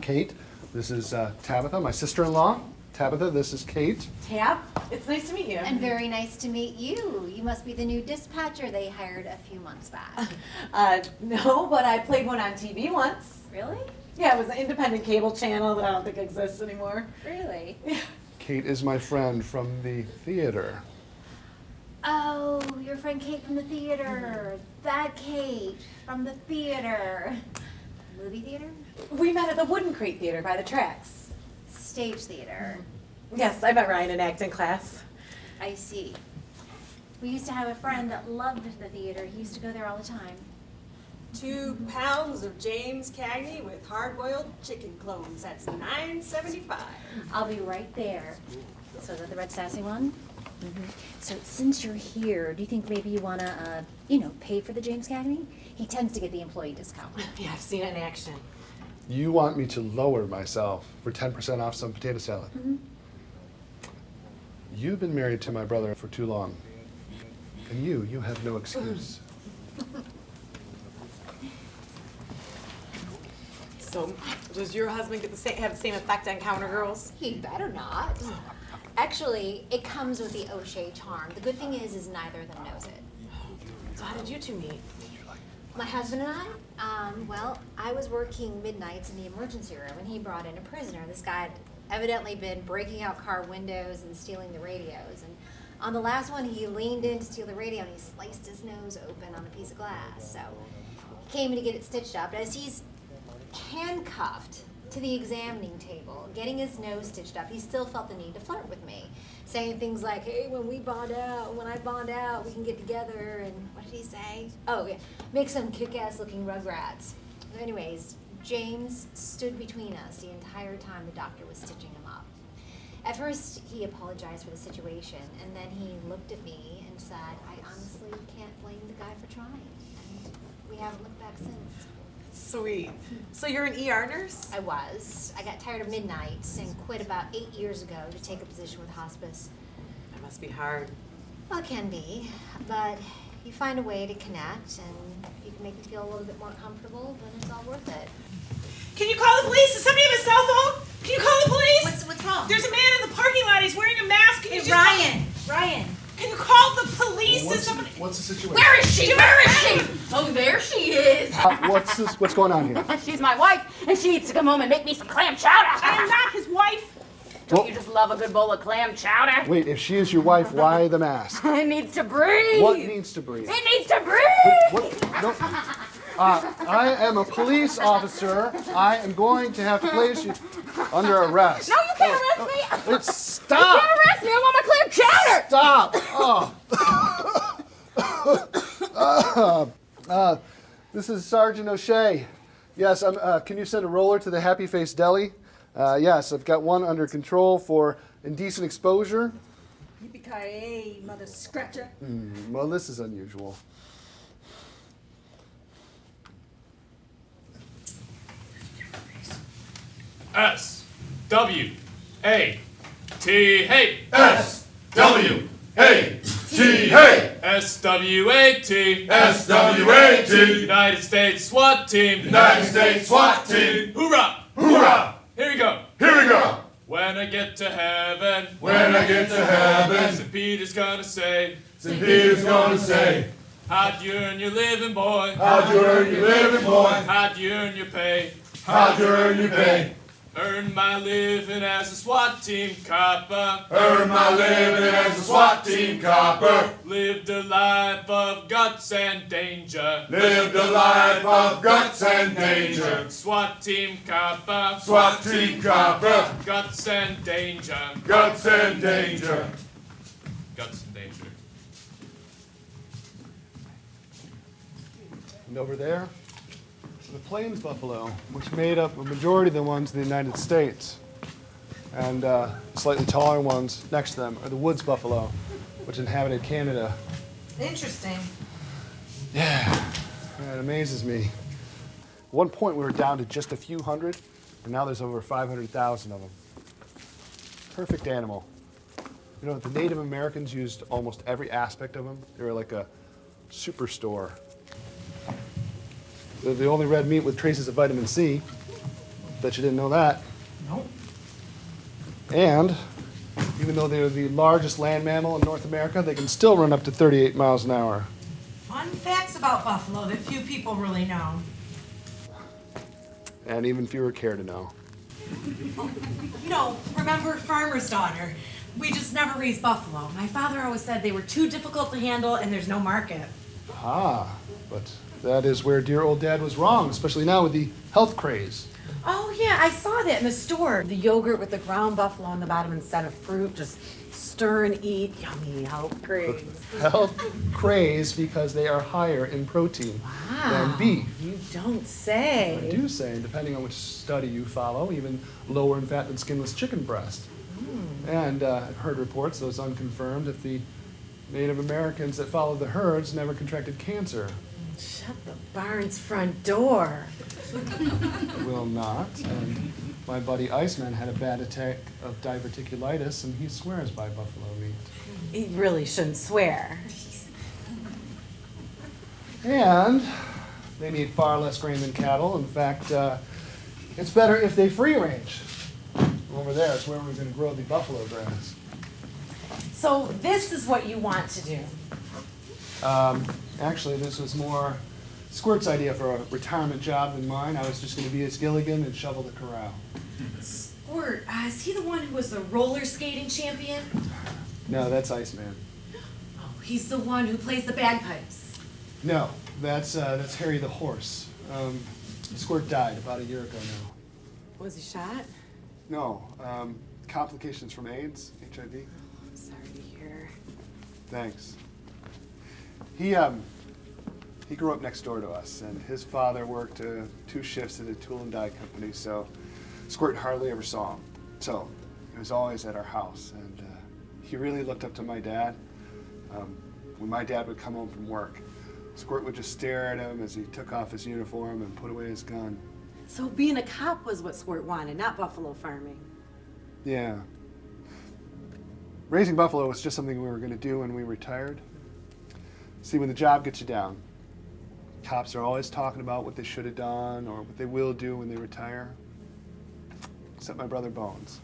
Kate, this is Tabitha, my sister-in-law. Tabitha, this is Kate. Tab, it's nice to meet you. And very nice to meet you. You must be the new dispatcher they hired a few months back. No, but I played one on TV once. Really? Yeah, it was an independent cable channel that I don't think exists anymore. Really? Kate is my friend from the theater. Oh, your friend Kate from the theater. That Kate from the theater. Movie theater? We met at the Wooden Crate Theater by the tracks. Stage theater. Yes, I met Ryan in acting class. I see. We used to have a friend that loved the theater. He used to go there all the time. 2 pounds of James Cagney with hard-boiled chicken clones. That's $9.75. I'll be right there. So is that the red sassy one? Mm-hmm. So since you're here, do you think maybe you want to, pay for the James Cagney? He tends to get the employee discount. Yeah, I've seen it in action. You want me to lower myself for 10% off some potato salad? Mm-hmm. You've been married to my brother for too long. And you have no excuse. So, does your husband get have the same effect on counter girls? He better not. Actually, it comes with the O'Shea charm. The good thing is neither of them knows it. So how did you two meet? My husband and I? Well, I was working midnights in the emergency room and he brought in a prisoner. This guy had evidently been breaking out car windows and stealing the radios. And on the last one, he leaned in to steal the radio and he sliced his nose open on a piece of glass. So he came in to get it stitched up. As he's handcuffed to the examining table, getting his nose stitched up, he still felt the need to flirt with me, saying things like, hey, when I bond out, we can get together, and what did he say? Oh, yeah, make some kick-ass looking rugrats. Anyways, James stood between us the entire time the doctor was stitching him up. At first, he apologized for the situation, and then he looked at me and said, I honestly can't blame the guy for trying, and we haven't looked back since. Sweet. So you're an ER nurse? I was. I got tired of midnights and quit about 8 years ago to take a position with hospice. That must be hard. Well, it can be, but you find a way to connect and if you can make me feel a little bit more comfortable, then it's all worth it. Can you call the police? Does somebody have a cell phone? Can you call the police? What's wrong? There's a man in the parking lot. He's wearing a mask. Can you just Ryan! Can you call the police? What's the situation? Where is she? Where is she? Oh, there she is. What's going on here? She's my wife, and she needs to come home and make me some clam chowder. I am not his wife. Don't you just love a good bowl of clam chowder? Wait, if she is your wife, why the mask? It needs to breathe. What needs to breathe? It needs to breathe. What? No. I am a police officer. I am going to have to place you under arrest. No, you can't arrest me. Stop! You can't arrest me. I want my clam chowder. Stop! This is Sergeant O'Shea. Yes, can you send a roller to the Happy Face Deli? Yes, I've got one under control for indecent exposure. Yippee-ki-yay, mother scratcher. Well, this is unusual. S-W-A-T, hey! S-W-A-T, hey! S-W-A-T, S-W-A-T, United States SWAT Team, United States SWAT Team, hoorah! hoorah! Here we go. Here we go. When I get to heaven, When I get to heaven, St. Peter's gonna say, St. Peter's gonna say, how'd you earn your living, boy? how'd you earn your living, boy? How'd you earn your pay? How'd you earn your pay? Earned my living as a SWAT team copper. Earned my living as a SWAT team copper. Lived a life of guts and danger. Lived a life of guts and danger. SWAT team copper. SWAT team copper. Guts and danger. Guts and danger. Guts and danger. And over there, the plains buffalo, which made up a majority of the ones in the United States. And slightly taller ones next to them are the woods buffalo, which inhabited Canada. Interesting. Yeah, it amazes me. At one point we were down to just a few hundred, and now there's over 500,000 of them. Perfect animal. You know, the Native Americans used almost every aspect of them. They were like a superstore. They're the only red meat with traces of vitamin C. Bet you didn't know that. Nope. And even though they're the largest land mammal in North America, they can still run up to 38 miles an hour. Fun facts about buffalo that few people really know. And even fewer care to know. You know, remember Farmer's Daughter? We just never raised buffalo. My father always said they were too difficult to handle and there's no market. Ah, but that is where dear old Dad was wrong, especially now with the health craze. Oh yeah, I saw that in the store. The yogurt with the ground buffalo on the bottom instead of fruit. Just stir and eat. Yummy, health craze. Health craze because they are higher in protein than beef. You don't say. I do say, and depending on which study you follow, even lower in fat than skinless chicken breast. And I've heard reports, those unconfirmed, that the Native Americans that followed the herds never contracted cancer. Shut the barn's front door. Will not. And my buddy Iceman had a bad attack of diverticulitis, and he swears by buffalo meat. He really shouldn't swear. And they need far less grain than cattle. In fact, it's better if they free range. Over there is where we're going to grow the buffalo grass. So this is what you want to do. Actually, this was more Squirt's idea for a retirement job than mine. I was just going to be his Gilligan and shovel the corral. Squirt, is he the one who was the roller skating champion? No, that's Iceman. Oh, he's the one who plays the bagpipes. No, that's Harry the horse. Squirt died about a year ago now. Was he shot? No, complications from AIDS, HIV. Sorry to hear. Thanks. He grew up next door to us, and his father worked 2 shifts at a tool and die company, so Squirt hardly ever saw him. So he was always at our house, and he really looked up to my dad. When my dad would come home from work, Squirt would just stare at him as he took off his uniform and put away his gun. So being a cop was what Squirt wanted, not buffalo farming. Yeah. Raising buffalo was just something we were going to do when we retired. See, when the job gets you down, cops are always talking about what they should have done or what they will do when they retire. Except my brother Bones.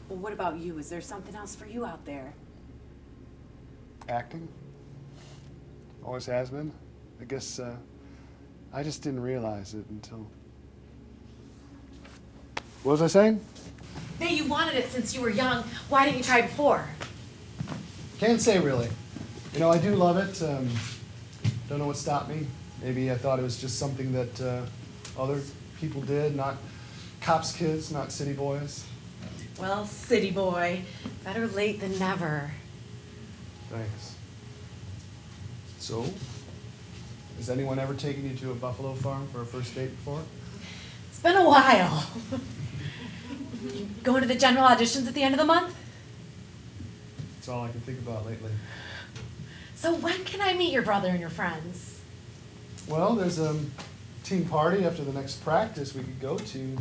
Well, what about you? Is there something else for you out there? Acting. Always has been. I guess I just didn't realize it until... What was I saying? Nay, you wanted it since you were young. Why didn't you try before? Can't say really. You know, I do love it. Don't know what stopped me. Maybe I thought it was just something that other people did, not cops' kids, not city boys. Well, city boy, better late than never. Thanks. So, has anyone ever taken you to a buffalo farm for a first date before? It's been a while. You going to the general auditions at the end of the month? That's all I can think about lately. So when can I meet your brother and your friends? Well, there's a team party after the next practice we could go to,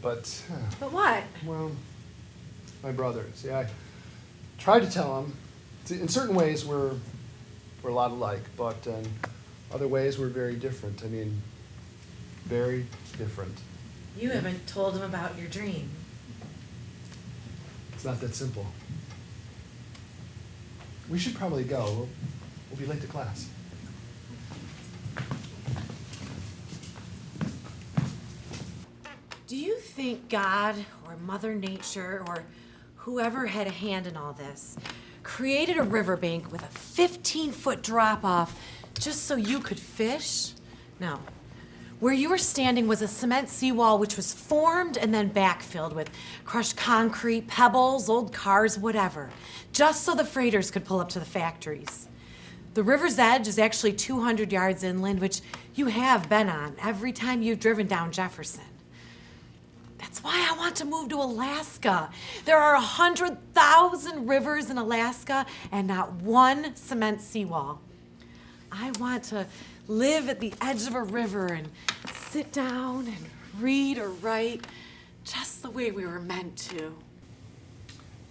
but... But what? Well, my brother. See, I tried to tell him. In certain ways, we're a lot alike, but in other ways, we're very different. I mean, very different. You haven't told him about your dream. It's not that simple. We should probably go. We'll be late to class. Do you think God or Mother Nature or whoever had a hand in all this created a riverbank with a 15-foot drop-off just so you could fish? No. Where you were standing was a cement seawall which was formed and then backfilled with crushed concrete, pebbles, old cars, whatever, just so the freighters could pull up to the factories. The river's edge is actually 200 yards inland, which you have been on every time you've driven down Jefferson. That's why I want to move to Alaska. There are 100,000 rivers in Alaska and not one cement seawall. I want to live at the edge of a river and sit down and read or write just the way we were meant to.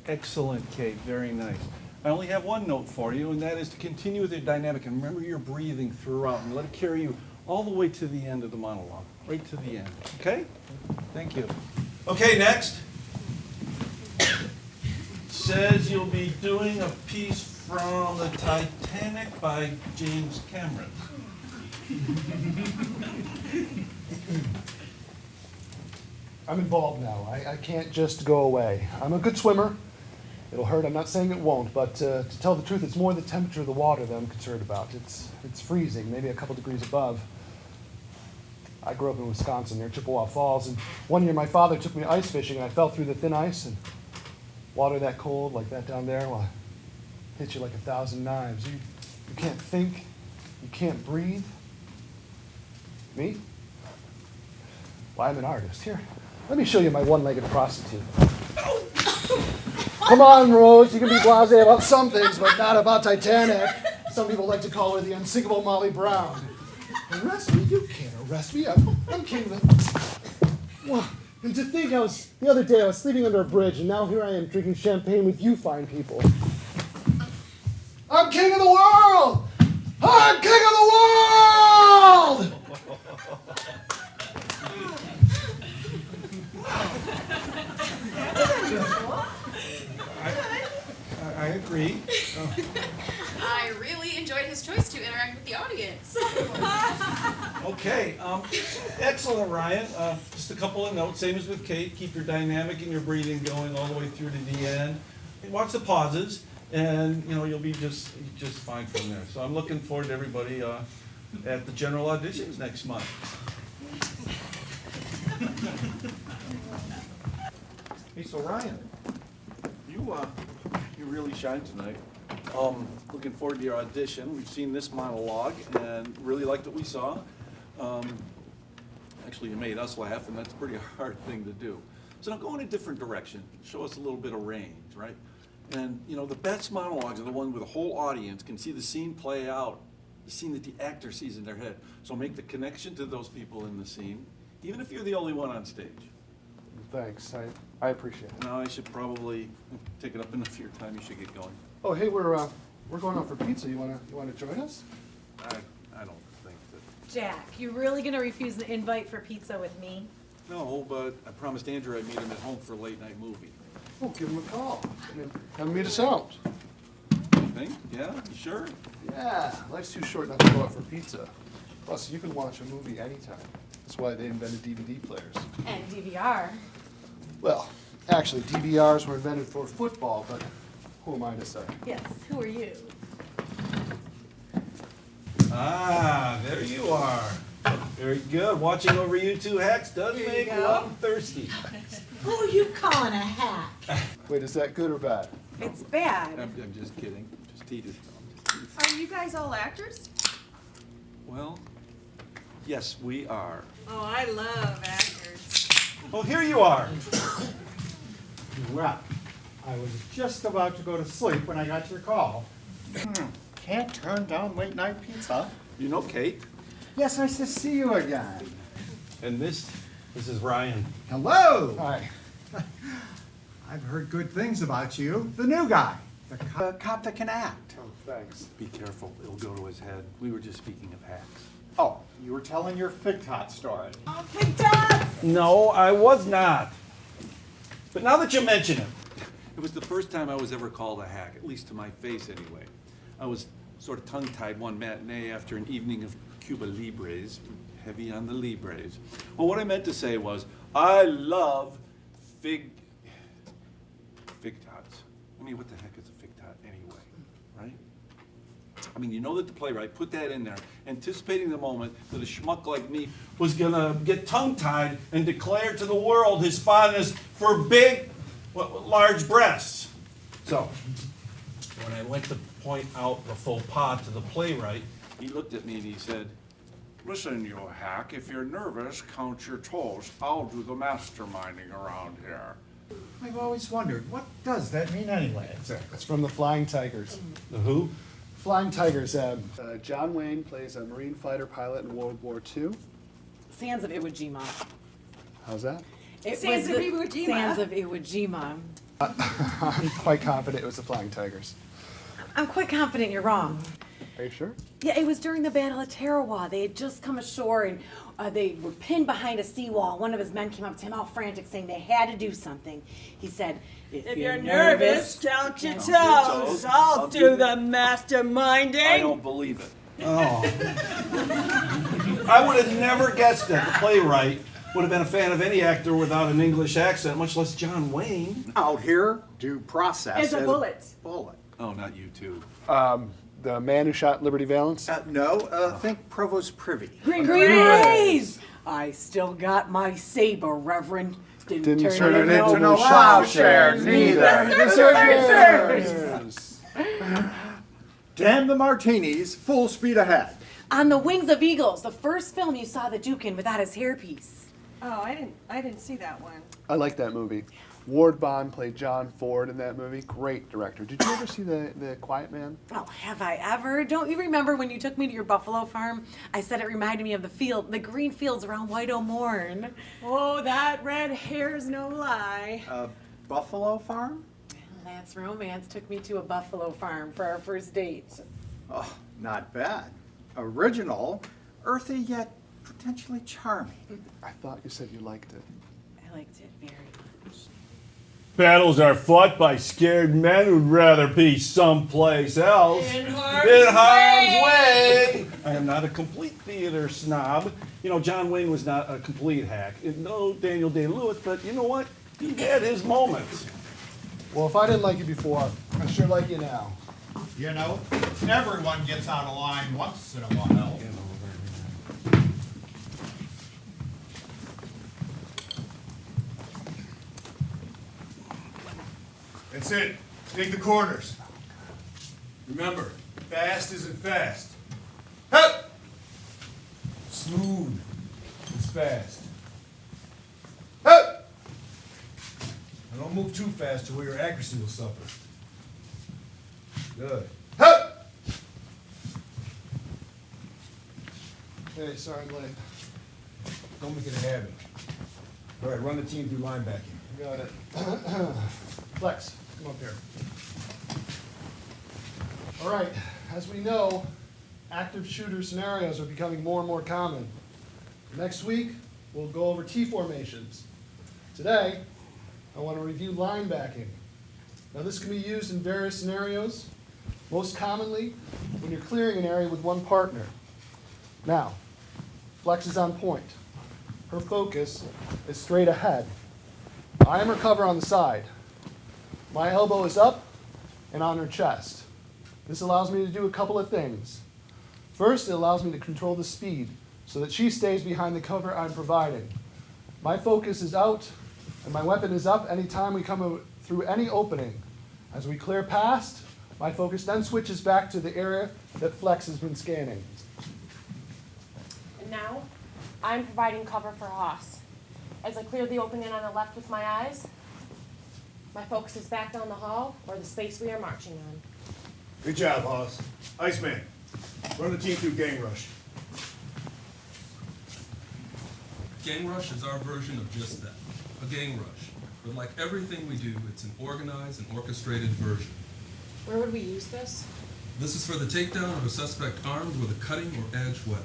Excellent, Kate. Very nice. I only have one note for you, and that is to continue with your dynamic. And remember your breathing throughout, and let it carry you all the way to the end of the monologue, right to the end. Okay? Thank you. Okay, next. Says you'll be doing a piece from the Titanic by James Cameron. I'm involved now. I can't just go away. I'm a good swimmer. It'll hurt. I'm not saying it won't, but to tell the truth, it's more the temperature of the water that I'm concerned about. It's freezing, maybe a couple degrees above. I grew up in Wisconsin near Chippewa Falls, and one year my father took me ice fishing, and I fell through the thin ice, and water that cold, like that down there, well, it hits you like 1,000 knives. You can't think. You can't breathe. Me? Well, I'm an artist. Here, let me show you my one-legged prostitute. Come on, Rose. You can be blasé about some things, but not about Titanic. Some people like to call her the unsinkable Molly Brown. Arrest me? You can't arrest me. I'm king of the... Well, and to think the other day I was sleeping under a bridge, and now here I am drinking champagne with you fine people. I'm king of the world! I'm king of the world! I agree. I really enjoyed his choice to interact with the audience. Okay, excellent, Ryan. Just a couple of notes, same as with Kate. Keep your dynamic and your breathing going all the way through to the end. Watch the pauses, and you'll be just fine from there. So I'm looking forward to everybody at the general auditions next month. Hey, so Ryan, you really shine tonight. Looking forward to your audition. We've seen this monologue and really liked what we saw. Actually, you made us laugh, and that's a pretty hard thing to do. So now go in a different direction. Show us a little bit of range, right? And the best monologues are the ones where the whole audience can see the scene play out, the scene that the actor sees in their head. So make the connection to those people in the scene, even if you're the only one on stage. Thanks. I appreciate it. Now I should probably take it up enough of your time. You should get going. Oh, hey, we're going out for pizza. You wanna join us? I don't think that. Jack, you really gonna refuse the invite for pizza with me? No, but I promised Andrew I'd meet him at home for a late night movie. Oh, give him a call. Have him meet us out. You think? Yeah? You sure? Yeah, life's too short not to go out for pizza. Plus, you can watch a movie anytime. That's why they invented DVD players. And DVR. Well, Actually, DVRs were invented for football, but who am I to say? Yes, who are you? Ah, there you are. Very good. Watching over you two hacks does Here you make go. one thirsty. Who are you calling a hack? Wait, is that good or bad? It's bad. I'm just kidding. Just teasing. Are you guys all actors? Well, yes, we are. Oh, I love actors. Oh, here you are. Well, I was just about to go to sleep when I got your call. Can't turn down late night pizza. You know Kate? Yes, nice to see you again. And this is Ryan. Hello. Hi. I've heard good things about you. The new guy. The cop that can act. Oh, thanks. Be careful, it'll go to his head. We were just speaking of hacks. Oh, you were telling your fig tot story. No, I was not. But now that you mention it, it was the first time I was ever called a hack, at least to my face anyway. I was sort of tongue-tied one matinee after an evening of Cuba Libres, heavy on the Libres. Well, what I meant to say was, I love fig tots. I mean, what the heck is a fig tot anyway, right? I mean, you know that the playwright put that in there, anticipating the moment that a schmuck like me was gonna get tongue-tied and declare to the world his fondness for big, large breasts. So, when I went to point out the faux pas to the playwright, he looked at me and he said, "Listen, you hack, if you're nervous, count your toes. I'll do the masterminding around here." I've always wondered, what does that mean anyway? It's from the Flying Tigers. The who? Flying Tigers. John Wayne plays a Marine fighter pilot in World War II. Sands of Iwo Jima. How's that? It Sands was of the Iwo Jima. Sands of Iwo Jima. I'm quite confident it was the Flying Tigers. I'm quite confident you're wrong. Are you sure? Yeah, it was during the Battle of Tarawa. They had just come ashore and they were pinned behind a seawall. One of his men came up to him all frantic saying they had to do something. He said, if you're nervous, count your toes. I'll do the masterminding. I don't believe it. Oh. I would have never guessed that the playwright would have been a fan of any actor without an English accent, much less John Wayne. Out here, due process. As a bullet. Bullet. Oh, not you two. The man who shot Liberty Valance? Think Provost Privy. Green Berets! I still got my saber, Reverend. Didn't turn it into no plowshare, neither. Deserters! Damn the martinis, full speed ahead. On the Wings of Eagles, the first film you saw the Duke in without his hairpiece. Oh, I didn't see that one. I like that movie. Ward Bond played John Ford in that movie. Great director. Did you ever see the Quiet Man? Oh, have I ever? Don't you remember when you took me to your buffalo farm? I said it reminded me of the green fields around White O'Morn. Oh, that red hair's no lie. Buffalo Farm? That's romance. Took me to a buffalo farm for our first date. Oh, not bad. Original, earthy yet potentially charming. I thought you said you liked it. I liked it very much. Battles are fought by scared men who'd rather be someplace else. In harm's way. I am not a complete theater snob. You know, John Wayne was not a complete hack. No Daniel Day-Lewis, but you know what? He had his moments. Well, if I didn't like you before, I sure like you now. You know, everyone gets out of line once in a while. That's it. Dig the corners. Remember, fast isn't fast. Hup! Smooth is fast. Hup! Now don't move too fast to where your accuracy will suffer. Good. Hup! Hey, sorry I'm late. Don't make it a habit. All right, run the team through linebacking. Got it. Flex, come up here. All right, as we know, active shooter scenarios are becoming more and more common. Next week, we'll go over T formations. Today, I want to review linebacking. Now, this can be used in various scenarios, most commonly when you're clearing an area with one partner. Now, Flex is on point. Her focus is straight ahead. I am her cover on the side. My elbow is up and on her chest. This allows me to do a couple of things. First, it allows me to control the speed so that she stays behind the cover I'm providing. My focus is out and my weapon is up anytime we come through any opening. As we clear past, my focus then switches back to the area that Flex has been scanning. And now, I'm providing cover for Haas. As I clear the opening on the left with my eyes, my focus is back down the hall or the space we are marching on. Good job, Hoss. Iceman, run the team through gang rush. Gang rush is our version of just that, a gang rush. But like everything we do, it's an organized and orchestrated version. Where would we use this? This is for the takedown of a suspect armed with a cutting or edged weapon.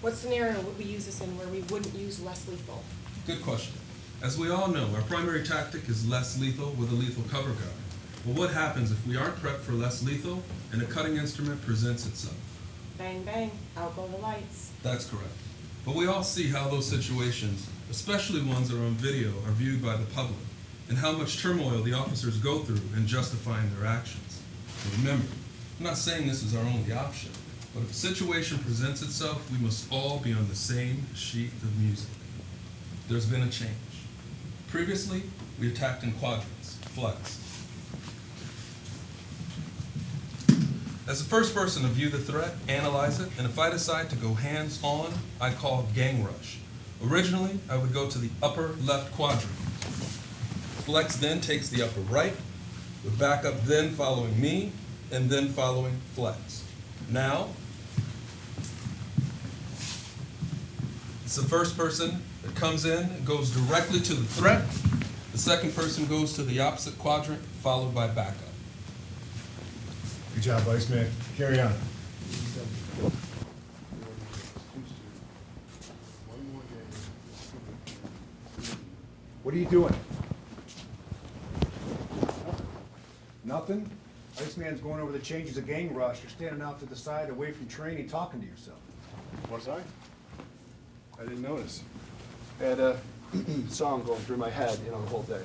What scenario would we use this in where we wouldn't use less lethal? Good question. As we all know, our primary tactic is less lethal with a lethal cover guard. But what happens if we aren't prepped for less lethal and a cutting instrument presents itself? Bang, bang, out go the lights. That's correct. But we all see how those situations, especially ones that are on video, are viewed by the public, and how much turmoil the officers go through in justifying their actions. And remember, I'm not saying this is our only option, but if a situation presents itself, we must all be on the same sheet of music. There's been a change. Previously, we attacked in quadrants, flex. As the first person to view the threat, analyze it, and if I decide to go hands-on, I call gang rush. Originally, I would go to the upper left quadrant. Flex then takes the upper right, with backup then following me, and then following Flex. Now, it's the first person that comes in and goes directly to the threat. The second person goes to the opposite quadrant, followed by backup. Good job, Iceman. Carry on. What are you doing? Nothing? Iceman's going over the changes of gang rush. You're standing out to the side, away from training, talking to yourself. Was I? I didn't notice. I had a song going through my head, the whole day.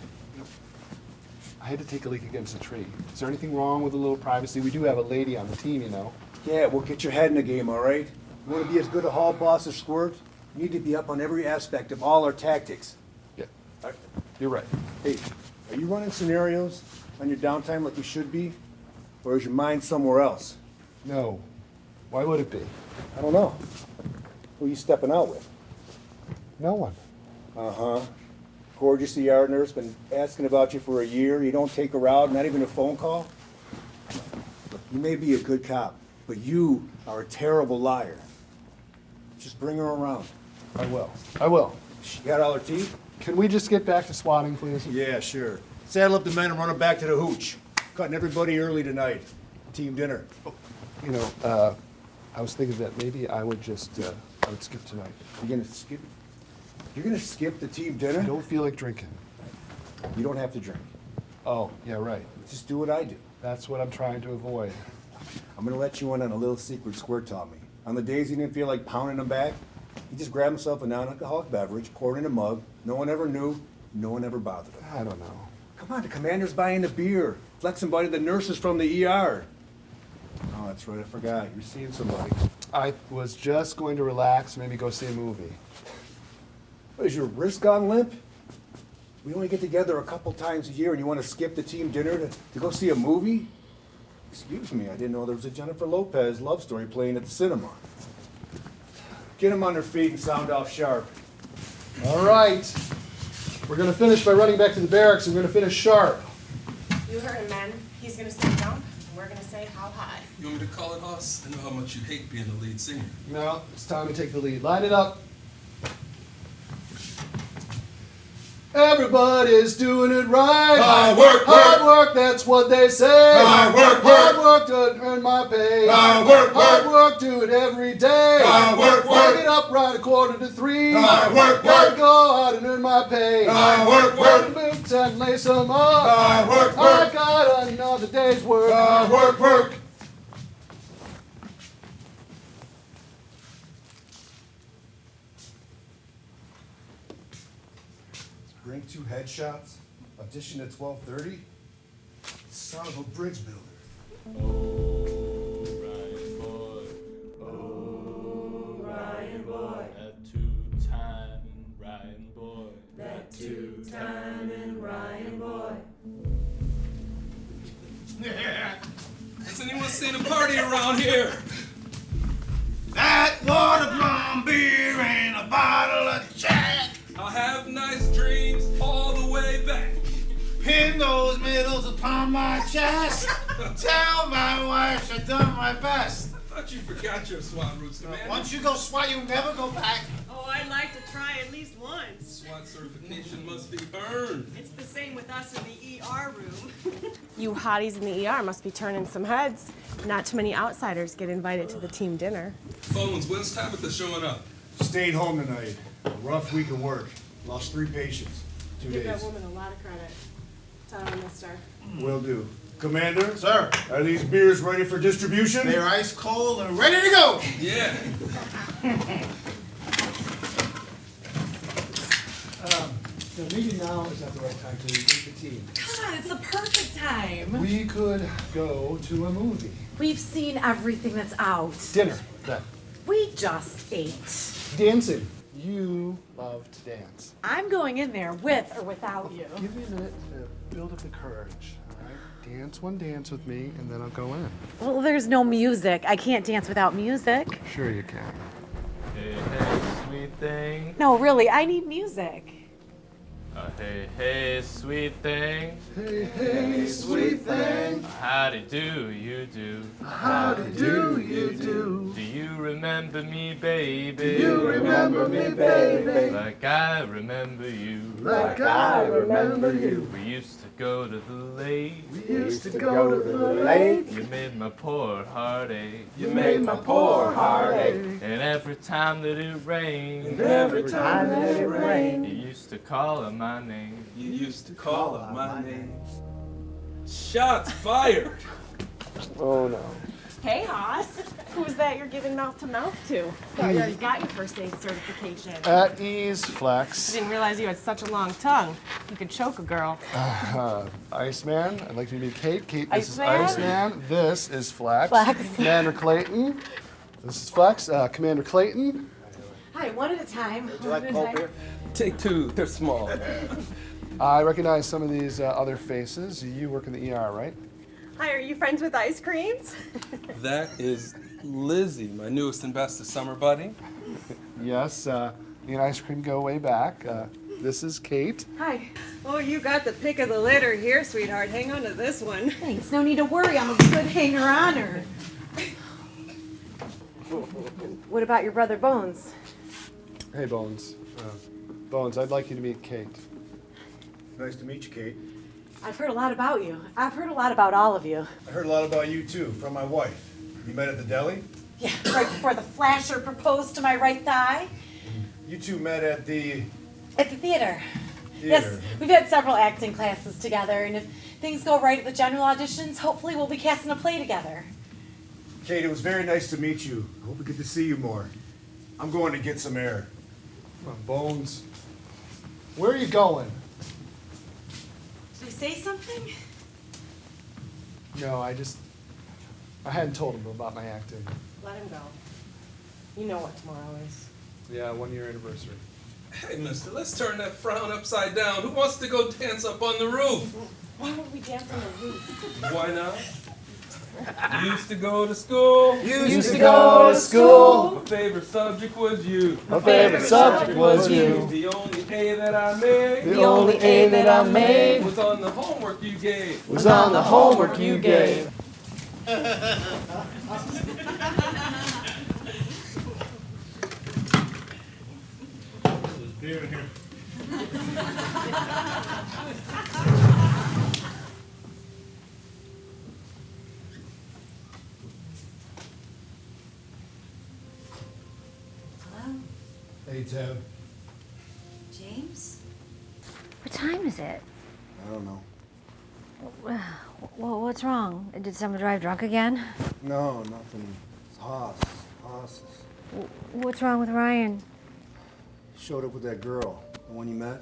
I had to take a leak against a tree. Is there anything wrong with a little privacy? We do have a lady on the team, Yeah, well, get your head in the game, all right? You want to be as good a hall boss as Squirt? You need to be up on every aspect of all our tactics. Yeah, you're right. Hey, are you running scenarios on your downtime like you should be? Or is your mind somewhere else? No. Why would it be? I don't know. Who are you stepping out with? No one. Uh-huh. Gorgeous ER nurse, been asking about you for a year. You don't take her out, not even a phone call? Look, you may be a good cop, but you are a terrible liar. Just bring her around. I will. I will. She got all her teeth? Can we just get back to swatting, please? Yeah, sure. Saddle up the men and run them back to the hooch. Cutting everybody early tonight. Team dinner. I was thinking that maybe I would just, I would skip tonight. You're gonna skip? You're gonna skip the team dinner? I don't feel like drinking. You don't have to drink. Oh, yeah, right. Just do what I do. That's what I'm trying to avoid. I'm gonna let you in on a little secret Squirt taught me. On the days he didn't feel like pounding them back, he just grabbed himself a non-alcoholic beverage, poured in a mug. No one ever knew. No one ever bothered him. I don't know. Come on, the commander's buying the beer. Flex invited the nurses from the ER. Oh, that's right, I forgot. You're seeing somebody. I was just going to relax, maybe go see a movie. What, is your wrist gone limp? We only get together a couple times a year and you want to skip the team dinner to go see a movie? Excuse me, I didn't know there was a Jennifer Lopez love story playing at the cinema. Get them on their feet and sound off sharp. All right. We're going to finish by running back to the barracks, and we're going to finish sharp. You heard him, men. He's gonna say jump, and we're gonna say how high. You want me to call it, Hoss? I know how much you hate being the lead singer. No, it's time to take the lead. Line it up. Everybody's doing it right. Hard work, Hard work, that's what they say. Hard work, Hard work to earn my pay. Hard work, Hard work, do it every day. Hard work, Work it up right 2:45. Hard work, Gotta go out and earn my pay. Hard work, Wear the boots and lace them up. Hard work, I got another day's work. Hard work. Bring 2 headshots. Audition at 12:30. Son of a bridge builder. Oh, Ryan boy. Oh, Ryan boy. That 2-timing Ryan boy. That 2-timing Ryan boy. Has anyone seen a party around here? That water, blonde beer, and a bottle of Jack. I'll have nice dreams all the way back. Pin those middles upon my chest. Tell my wife I've done my best. I thought you forgot your SWAT roots, man. Once you go SWAT, you never go back. Oh, I'd like to try at least once. SWAT certification must be earned. It's the same with us in the ER room. You hotties in the ER must be turning some heads. Not too many outsiders get invited to the team dinner. Phones, when's Tabitha showing up? Stayed home tonight. A rough week of work. Lost 3 patients. 2 Give days. that woman a lot of credit. Tell her, mister. Will do. Commander? Sir. Are these beers ready for distribution? They're ice cold and ready to go. Yeah. Maybe now is not the right time to meet the team. Come on, it's the perfect time. We could go to a movie. We've seen everything that's out. Dinner, then. We just ate. Dancing. You love to dance. I'm going in there with or without you. Give me a minute to build up the courage, all right? Dance one dance with me, and then I'll go in. Well, there's no music. I can't dance without music. Sure you can. Hey, hey, sweet thing. No, really, I need music. Hey, hey, sweet thing. Hey, hey, sweet thing. Howdy do you do? Howdy do you do? Do you remember me, baby? Do you remember me, baby? Like I remember you. Like I remember you. We used to go to the lake. We used to go to the lake. You made my poor heart ache. You made my poor heart ache. And every time that it rained. And every time that it rained. You used to call her my name. You used to call her my name. Shots fired. Oh no. Hey, Haas. Who's that you're giving mouth to mouth to? Thought you already got your first aid certification. At ease, Flex. Didn't realize you had such a long tongue. You could choke a girl. Iceman, I'd like you to meet Kate. Kate, this Iceman? is Iceman. This is Flex. Flex. Commander Clayton. This is Flex. Commander Clayton. Hi, one at a time. Would you like cold beer? Take 2, they're small. I recognize some of these other faces. You work in the ER, right? Hi, are you friends with ice creams? That is Lizzie, my newest and bestest summer buddy. Yes, me and ice cream go way back. This is Kate. Hi. Oh, you got the pick of the litter here, sweetheart. Hang on to this one. Thanks. No need to worry. I'm a good hanger-oner. What about your brother Bones? Hey, Bones. Bones, I'd like you to meet Kate. Nice to meet you, Kate. I've heard a lot about you. I've heard a lot about all of you. I heard a lot about you, too, from my wife. You met at the deli? Yeah, right before the flasher proposed to my right thigh. You two met at the... At the theater. Theater. Yes, we've had several acting classes together, and if things go right at the general auditions, hopefully we'll be casting a play together. Kate, it was very nice to meet you. I hope we get to see you more. I'm going to get some air. Come on, Bones. Where are you going? Did I say something? No, I hadn't told him about my acting. Let him go. You know what tomorrow is. Yeah, 1-year anniversary. Hey, mister, let's turn that frown upside down. Who wants to go dance up on the roof? Why would we dance on the roof? Why not? Used to go to school. Used to go to school. My favorite subject was you. My favorite subject was you. The only A that I made. The only A that I made was on the homework you gave. was on the homework you gave. There's beer in here. Hello? Hey, Tab. James? What time is it? I don't know. Well, what's wrong? Did someone drive drunk again? No, nothing. It's Haas. What's wrong with Ryan? Showed up with that girl, the one you met.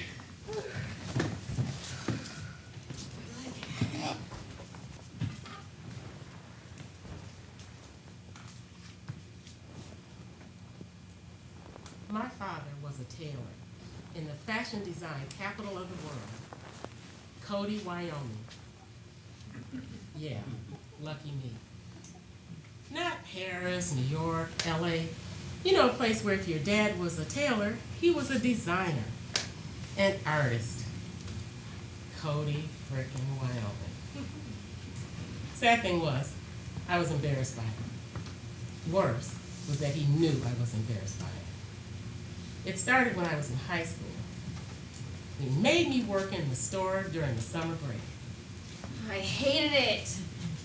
My father was a tailor in the fashion design capital of the world, Cody, Wyoming. Yeah, lucky me. Not Paris, New York, LA. You know, a place where if your dad was a tailor, he was a designer, an artist. Cody, frickin' Wyoming. Sad thing was, I was embarrassed by him. Worse was that he knew I was embarrassed by him. It started when I was in high school. He made me work in the store during the summer break. I hated it.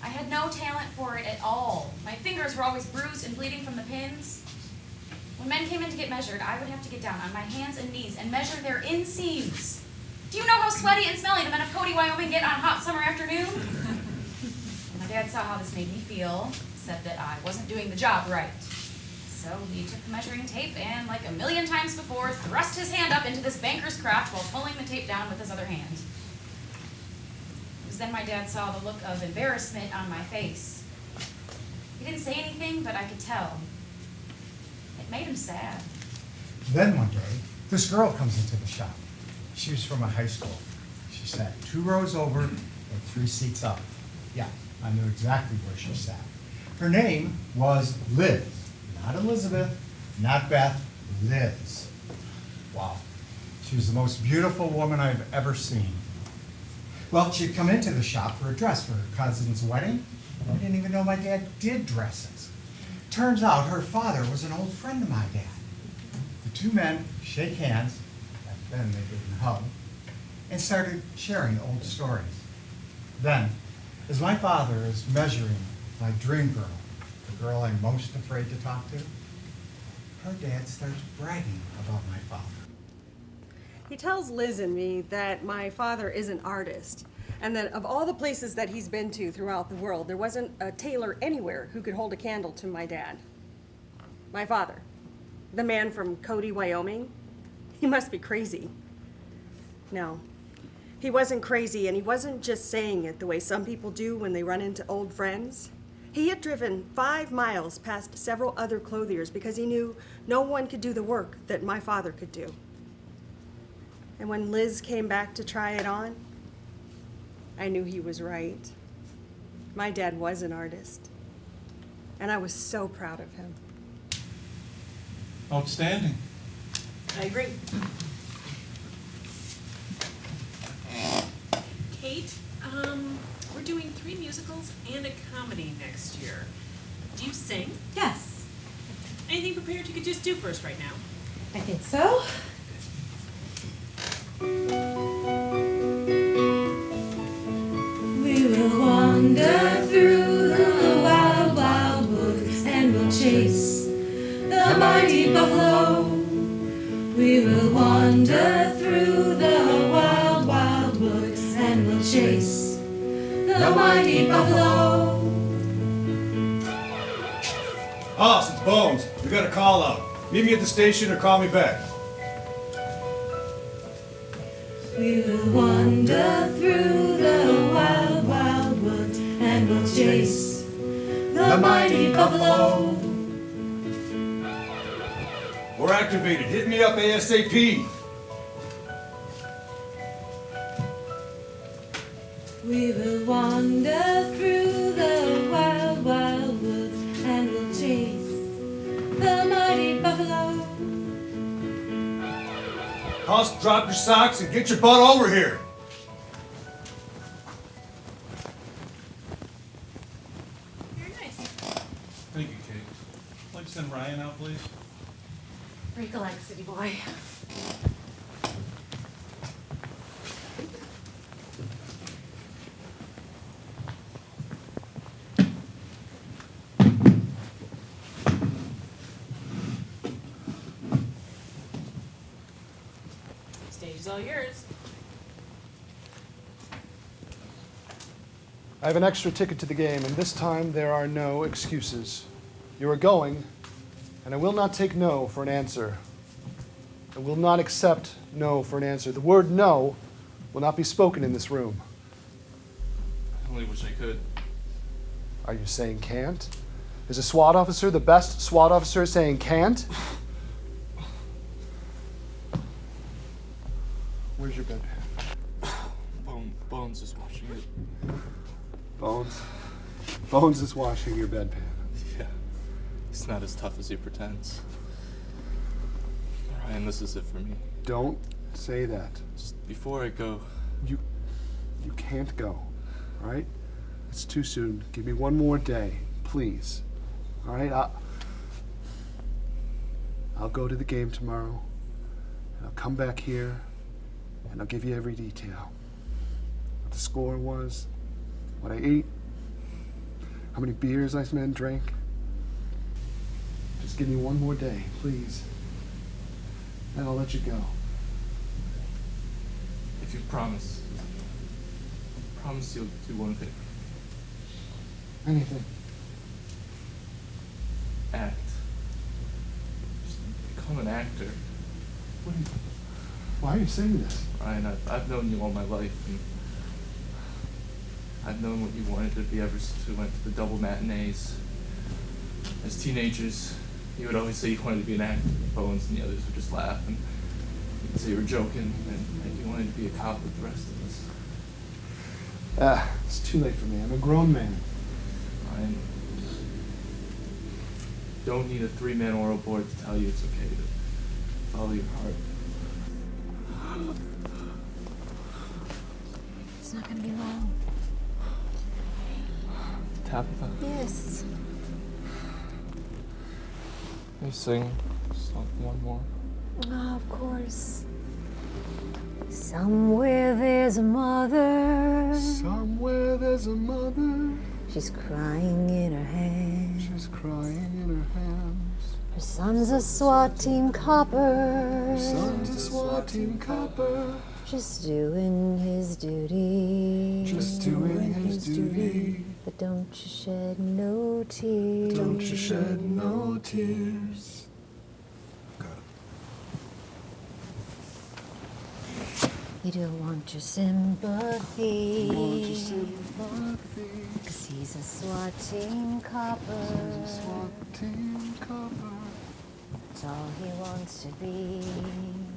I had no talent for it at all. My fingers were always bruised and bleeding from the pins. When men came in to get measured, I would have to get down on my hands and knees and measure their inseams. Do you know how sweaty and smelly the men of Cody, Wyoming get on a hot summer afternoon? My dad saw how this made me feel, said that I wasn't doing the job right. So So he took the measuring tape and, like a million times before, thrust his hand up into this banker's crotch while pulling the tape down with his other hand. It was then my dad saw the look of embarrassment on my face. He didn't say anything, but I could tell. It made him sad. Then one day, this girl comes into the shop. She was from a high school. She sat 2 rows over and 3 seats up. Yeah, I knew exactly where she sat. Her name was Liz. Not Elizabeth, not Beth, Liz. Wow. She was the most beautiful woman I've ever seen. Well, she'd come into the shop for a dress for her cousin's wedding. I didn't even know my dad did dresses. Turns out her father was an old friend of my dad. The 2 men shake hands, back then they didn't hug, and started sharing old stories. Then, as my father is measuring my dream girl, the girl I'm most afraid to talk to, her dad starts bragging about my father. He tells Liz and me that my father is an artist, and that of all the places that he's been to throughout the world, there wasn't a tailor anywhere who could hold a candle to my dad. My father, the man from Cody, Wyoming, he must be crazy. No, he wasn't crazy, and he wasn't just saying it the way some people do when they run into old friends. He had driven 5 miles past several other clothiers because he knew no one could do the work that my father could do. And when Liz came back to try it on, I knew he was right. My dad was an artist, and I was so proud of him. Outstanding. I agree. Kate, we're doing 3 musicals and a comedy next year. Do you sing? Yes. Anything prepared you could just do for us right now? I think so. We will wander through the wild, wild woods, and we'll chase the mighty buffalo. We will wander through the wild, wild woods, and we'll chase the mighty buffalo. Hoss, it's Bones. We got a call out. Meet me at the station or call me back. We will wander through the wild, wild woods, and we'll chase the mighty buffalo. We're activated. Hit me up ASAP. We will wander through the wild, wild woods, and we'll chase the mighty buffalo. Hoss, drop your socks and get your butt over here. Very nice. Thank you, Kate. I'd like to send Ryan out, please. Break a leg, city boy. Stage is all yours. I have an extra ticket to the game, and this time there are no excuses. You are going, and I will not take no for an answer. I will not accept no for an answer. The word no will not be spoken in this room. I only wish I could. Are you saying can't? Is a SWAT officer the best SWAT officer at saying can't? Where's your bedpan? Bones is washing it. Bones? Bones is washing your bedpan. Yeah. He's not as tough as he pretends. Ryan, this is it for me. Don't say that. Just before I go. You can't go, all right? It's too soon. Give me one more day, please. All right? I'll go to the game tomorrow, and I'll come back here, and I'll give you every detail. What the score was, what I ate, how many beers I drank. Just give me one more day, please. And I'll let you go. If you promise you'll do one thing. Anything. Act become an actor. Why are you saying this? Ryan, I've known you all my life, and I've known what you wanted to be ever since we went to the double matinees. As teenagers, you would always say you wanted to be an actor, Bones and the others would just laugh, and you'd say you were joking, and you wanted to be a cop with the rest of us. It's too late for me. I'm a grown man. Ryan, don't need a 3-man oral board to tell you it's okay to follow your heart. It's not gonna be long. Tabitha, Yes. can you sing just like one more? Oh, of course. Somewhere there's a mother. Somewhere there's a mother. She's crying in her hands. She's crying in her hands. Her son's a SWAT team copper. Her son's a SWAT team copper. Just doing his duty. Just doing his duty. But don't you shed no tears. Don't you shed no tears. You don't want your sympathy. You want your sympathy. 'Cause he's a SWAT team copper. He's a SWAT team copper. That's all he wants to be.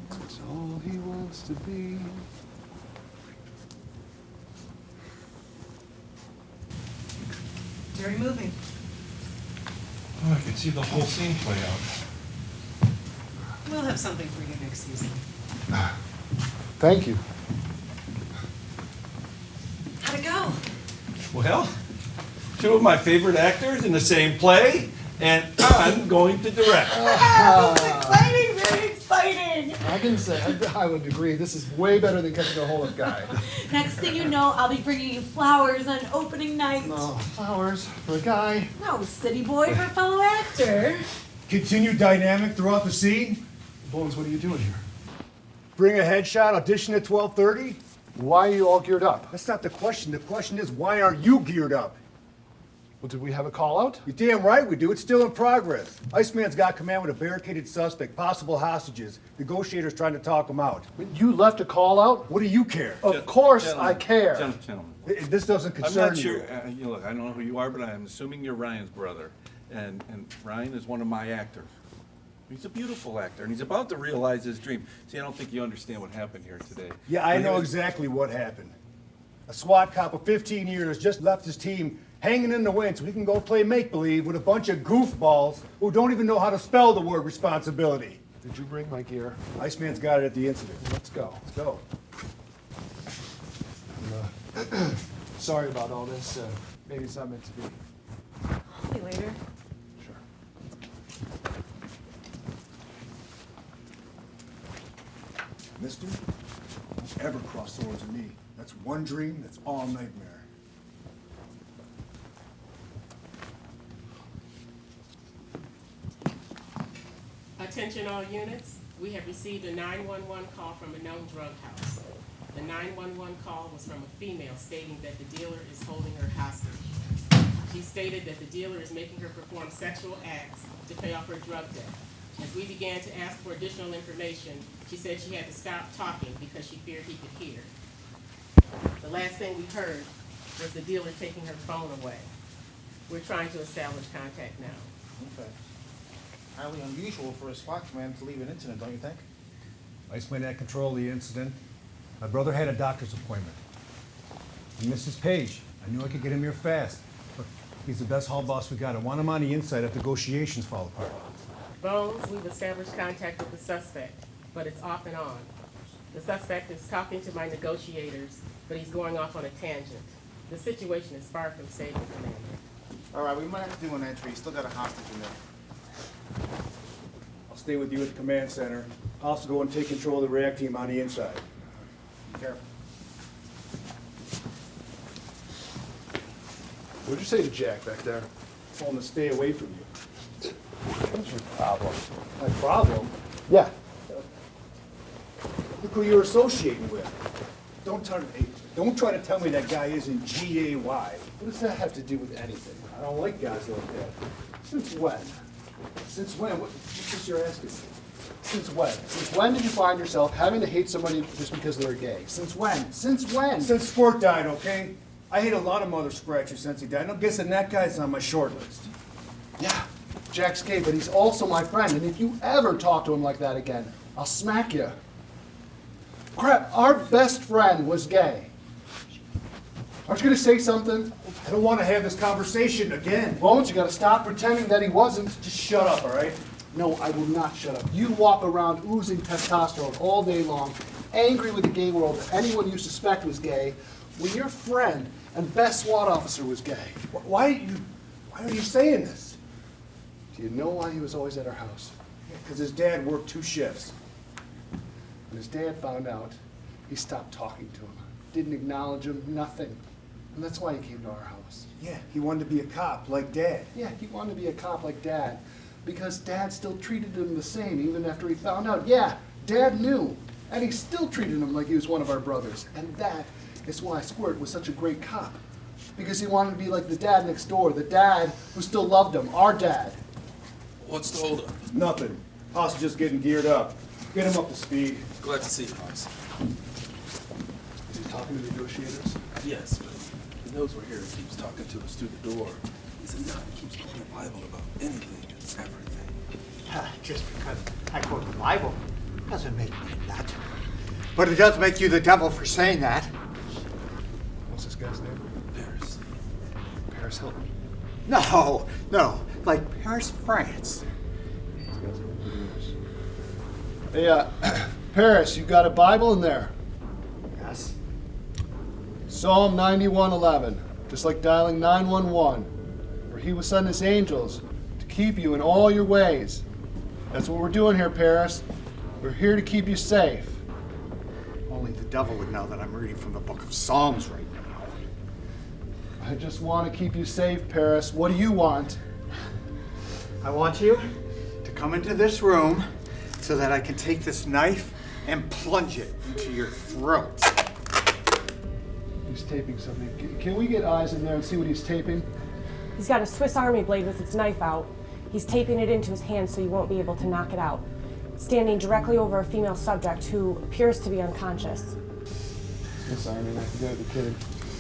That's all he wants to be. Very moving. Oh, I can see the whole scene play out. We'll have something for you next season. Thank you. How'd it go? Well, 2 of my favorite actors in the same play, and I'm going to direct. Exciting, very exciting. I can say, I would agree, this is way better than catching a whole guy. Next thing you know, I'll be bringing you flowers on opening night. No, flowers for a guy. No, city boy for a fellow actor. Continue dynamic throughout the scene. Bones, what are you doing here? Bring a headshot, audition at 12:30. Why are you all geared up? That's not the question. The question is, why aren't you geared up? Well, did we have a call out? You're damn right we do. It's still in progress. Iceman's got command with a barricaded suspect, possible hostages. Negotiators trying to talk him out. You left a call out? What do you care? Of course Gentlemen, I care. Gentlemen. This doesn't I'm concern not you. sure. Look, I don't know who you are, but I'm assuming you're Ryan's brother, and Ryan is one of my actors. He's a beautiful actor, and he's about to realize his dream. See, I don't think you understand what happened here today. Yeah, I know exactly what happened. A SWAT cop of 15 years just left his team hanging in the wind so he can go play make-believe with a bunch of goofballs who don't even know how to spell the word responsibility. Did you bring my gear? Iceman's got it at the incident. Let's go. Let's go. Sorry about all this. Maybe it's not meant to be. See you later. Sure. Mister, don't ever cross swords with me. That's one dream, that's all nightmare. Attention all units, we have received a 911 call from a known drug house. The 911 call was from a female stating that the dealer is holding her hostage. She stated that the dealer is making her perform sexual acts to pay off her drug debt. As we began to ask for additional information, she said she had to stop talking because she feared he could hear. The last thing we heard was the dealer taking her phone away. We're trying to establish contact now. Okay. Highly unusual for a SWAT command to leave an incident, don't you think? Iceman had control of the incident. My brother had a doctor's appointment. And Mrs. Page, I knew I could get him here fast. Look, he's the best hall boss we got. I want him on the inside if negotiations fall apart. Bones, we've established contact with the suspect, but it's off and on. The suspect is talking to my negotiators, but he's going off on a tangent. The situation is far from stable, Commander. All right, we might have to do an entry. Still got a hostage in there. I'll stay with you at the command center. I'll also go and take control of the react team on the inside. Be careful. What'd you say to Jack back there? I told him to stay away from you. What's your problem? My problem? Yeah. Look who you're associating with. Don't try to tell me that guy isn't GAY. What does that have to do with anything? I don't like guys like that. Since when? Since when? What's this you're asking? Since when? Since when did you find yourself having to hate somebody just because they're gay? Since when? Since when? Since Squirt died, okay? I hate a lot of mother scratchers since he died. And I'm guessing that guy's on my short list. Yeah, Jack's gay, but he's also my friend. And if you ever talk to him like that again, I'll smack you. Crap, our best friend was gay. Aren't you going to say something? I don't want to have this conversation again. Won't you? Got to stop pretending that he wasn't. Just shut up, all right? No, I will not shut up. You walk around oozing testosterone all day long, angry with the gay world that anyone you suspect was gay, when your friend and best SWAT officer was gay. Why are you saying this? Do you know why he was always at our house? Because his dad worked 2 shifts. When his dad found out, he stopped talking to him, didn't acknowledge him, nothing. And that's why he came to our house. Yeah, he wanted to be a cop like Dad. Yeah, he wanted to be a cop like Dad, because Dad still treated him the same even after he found out. Yeah, Dad knew, and he still treated him like he was one of our brothers. And that is why Squirt was such a great cop, because he wanted to be like the dad next door, the dad who still loved him, our dad. What's the holdup? Nothing. Hoss is just getting geared up. Get him up to speed. Glad to see you, Hoss. Is he talking to the negotiators? Yes, but he knows we're here and keeps talking to us through the door. He's a nut. He keeps quoting the Bible about anything and everything. Just because I quote the Bible doesn't make me a nut. But it does make you the devil for saying that. What's this guy's name? Paris. Paris Hilton. No, like Paris, France. Hey, Paris, you got a Bible in there? Yes. Psalm 91:11, just like dialing 911, where he will send his angels to keep you in all your ways. That's what we're doing here, Paris. We're here to keep you safe. Only the devil would know that I'm reading from the book of Psalms right now. I just want to keep you safe, Paris. What do you want? I want you to come into this room so that I can take this knife and plunge it into your throat. He's taping something. Can we get eyes in there and see what he's taping? He's got a Swiss Army blade with its knife out. He's taping it into his hand so you won't be able to knock it out. Standing directly over a female subject who appears to be unconscious. Swiss Army knife, you gotta be kidding.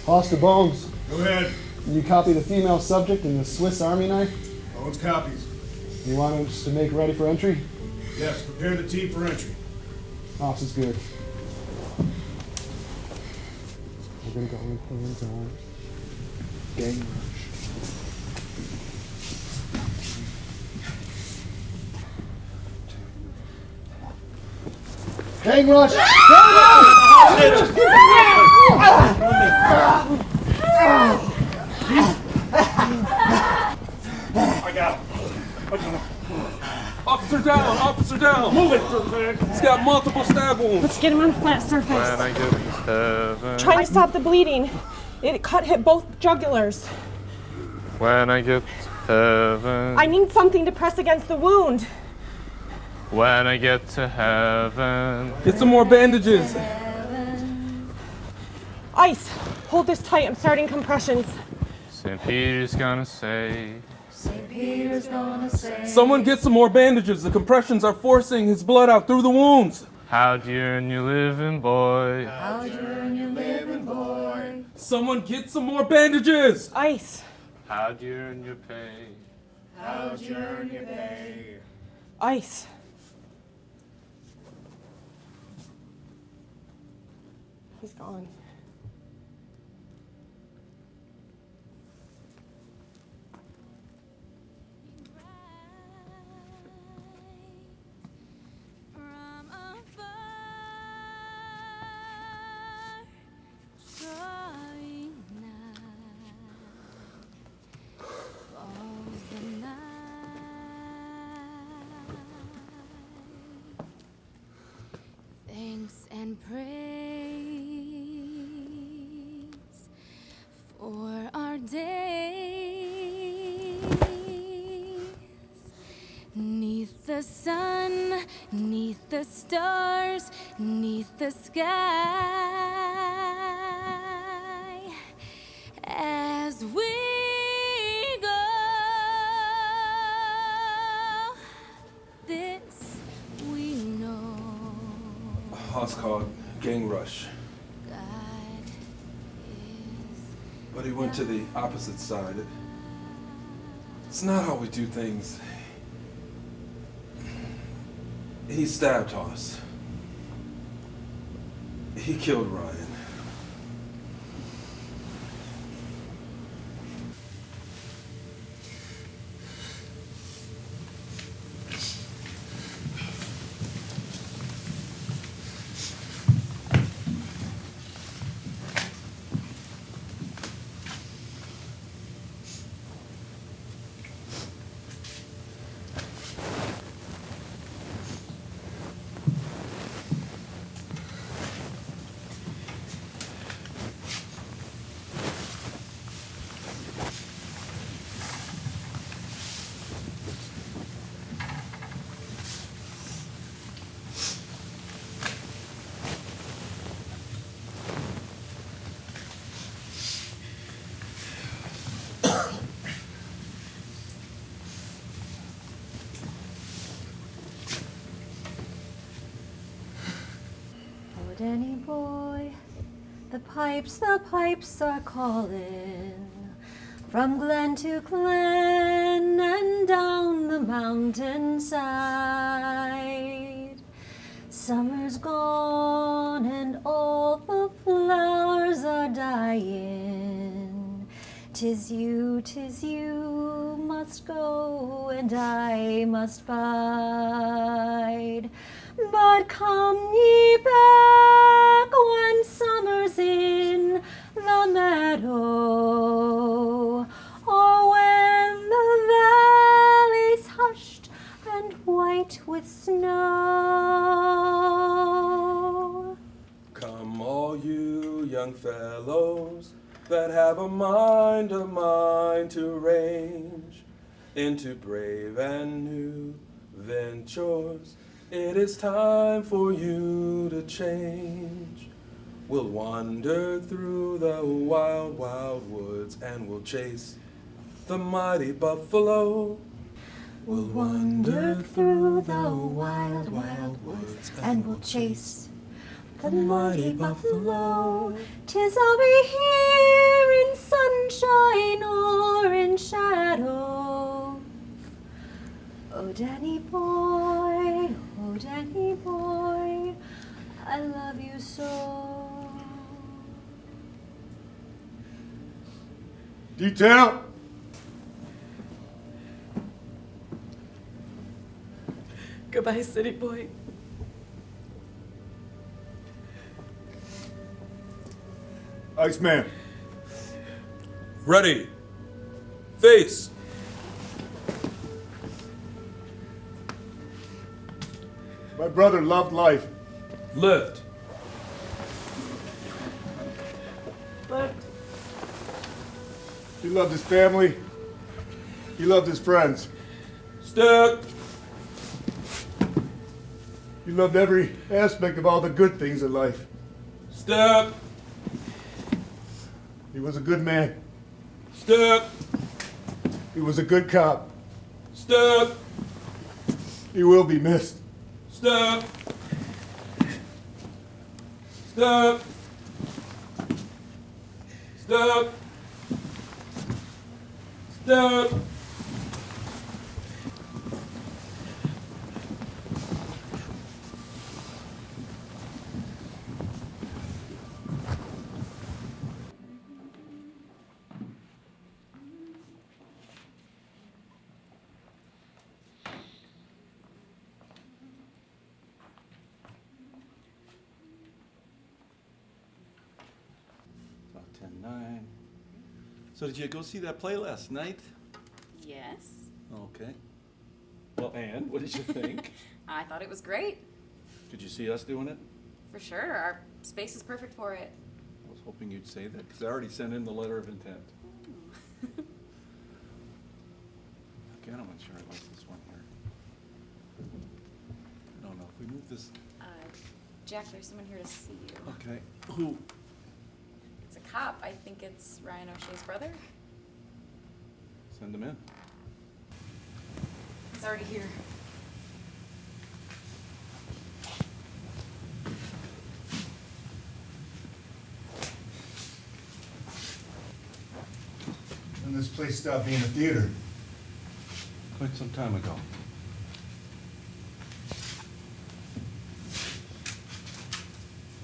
Hoss to Bones. Go ahead. Can you copy the female subject in the Swiss Army knife? Bones copies. You want us to make ready for entry? Yes, prepare the team for entry. Hoss is good. We're gonna go in hands on. Gang rush. Gang rush! I got him. Officer down! Officer down! Move it! He's got multiple stab wounds. Let's get him on a flat surface. When I get to heaven. Trying to stop the bleeding. It hit both jugulars. When I get to heaven. I need something to press against the wound. When I get to heaven. Get some more bandages. Ice, hold this tight. I'm starting compressions. St. Peter's gonna say. St. Peter's gonna say. Someone get some more bandages. The compressions are forcing his blood out through the wounds. How'd you earn your living, boy? How'd you earn your living, boy? Someone get some more bandages. Ice. How'd you earn your pay? How'd you earn your pay? Ice. He's gone. Thanks and praise for our days. Neath the sun, neath the stars, neath the sky. As we go, this we house called Gang Rush. But he went to the opposite side. It's not how we do things. He stabbed Hoss. He killed Ryan. Danny boy, the pipes are calling from glen to glen and down the mountainside. Summer's gone and all the flowers are dying. 'Tis you must go and I must bide. But come ye back when summer's in the meadow, or when the valley's hushed and white with snow. Come all you young fellows that have a mind to range into brave and new ventures. It is time for you to change. We'll wander through the wild, wild woods and we'll chase the mighty buffalo. We'll wander through the wild, wild woods and we'll chase the mighty buffalo. 'Tis I'll be here in sunshine or in shadow. Oh, Danny boy, I love you so. Detail! Goodbye, city boy. Iceman. Ready. Face. My brother loved life. Lift. Left. He loved his family. He loved his friends. Step. He loved every aspect of all the good things in life. Step. He was a good man. Step. He was a good cop. Step. He will be missed. Step. Step. Step. Step. About 10:09. So did you go see that play last night? Yes. Okay. Well, and what did you think? I thought it was great. Could you see us doing it? For sure. Our space is perfect for it. I was hoping you'd say that because I already sent in the letter of intent. Okay, I'm not sure I like this one here. I don't know. If we move this. Jack, there's someone here to see you. Okay. Who? It's a cop. I think it's Ryan O'Shea's brother. Send him in. He's already here. this place stopped being a theater? Quite some time ago.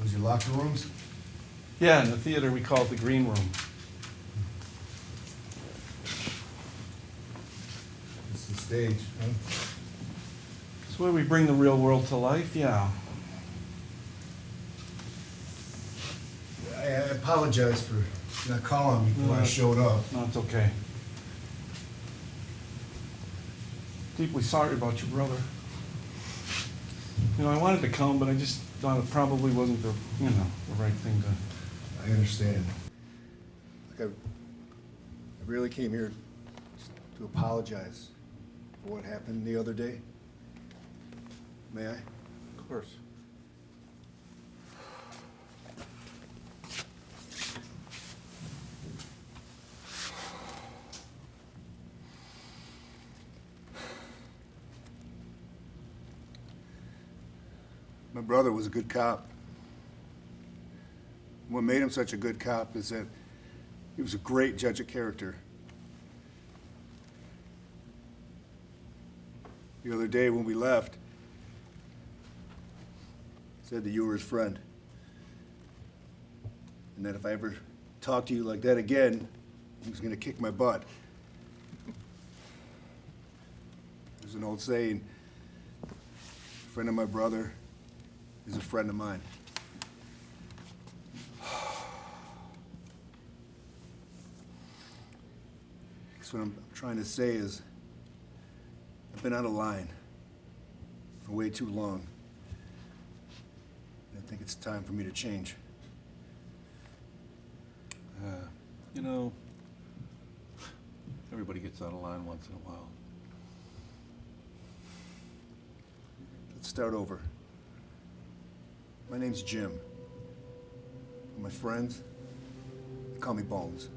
Those your locker rooms? Yeah, in the theater we call it the green room. It's the stage, huh? It's where we bring the real world to life, yeah. I apologize for not calling before I showed up. No, it's okay. Deeply sorry about your brother. You know, I wanted to come, but I just thought it probably wasn't the right thing to. I understand. Look, I really came here just to apologize for what happened the other day. May I? Of course. My brother was a good cop. What made him such a good cop is that he was a great judge of character. The other day when we left, he said that you were his friend. And that if I ever talked to you like that again, he was gonna kick my butt. There's an old saying, a friend of my brother is a friend of mine. So what I'm trying to say is, I've been out of line for way too long. I think it's time for me to change. You know, everybody gets out of line once in a while. Let's start over. My name's Jim. My friends, they call me Bones.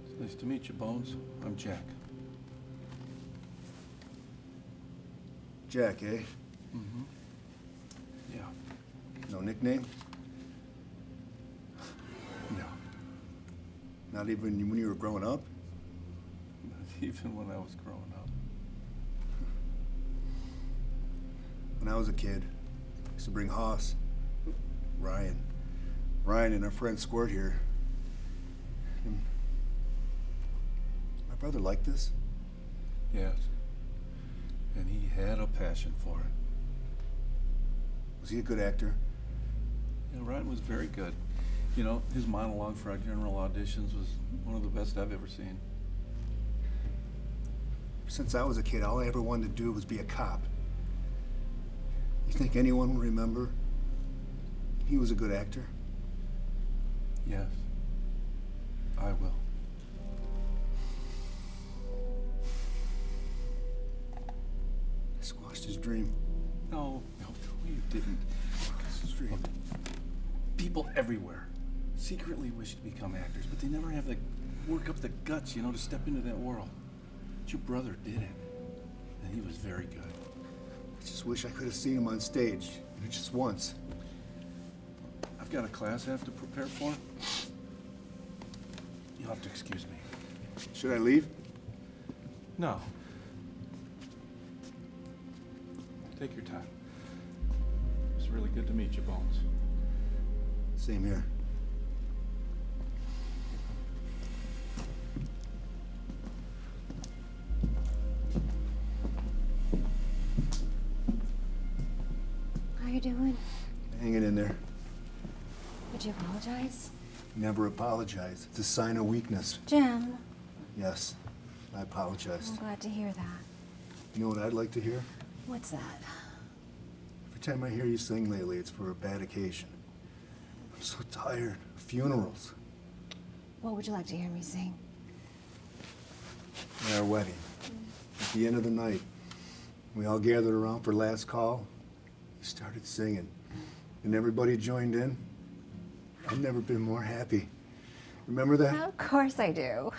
It's nice to meet you, Bones. I'm Jack. Jack, eh? Mm-hmm. Yeah. No nickname? No. Not even when you were growing up? Not even when I was growing up. When I was a kid, I used to bring Hoss, Ryan and our friend Squirt here. And my brother liked this? Yes. And he had a passion for it. Was he a good actor? Yeah, Ryan was very good. You know, his monologue for our general auditions was one of the best I've ever seen. Since I was a kid, all I ever wanted to do was be a cop. You think anyone will remember he was a good actor? Yes. I will. I squashed his dream. No, you didn't. His dream. Look, people everywhere secretly wish to become actors, but they never have the work up the guts, to step into that world. But your brother did it, and he was very good. I just wish I could have seen him on stage, just once. I've got a class I have to prepare for. You'll have to excuse me. Should I leave? No. Take your time. It was really good to meet you, Bones. Same here. How you doing? Hanging in there. Would you apologize? Never apologize. It's a sign of weakness. Jim. Yes, I apologized. I'm glad to hear that. You know what I'd like to hear? What's that? Every time I hear you sing lately, it's for a bad occasion. I'm so tired of funerals. What would you like to hear me sing? At our wedding, at the end of the night, we all gathered around for last call. You started singing, and everybody joined in. I've never been more happy. Remember that? Of course I do.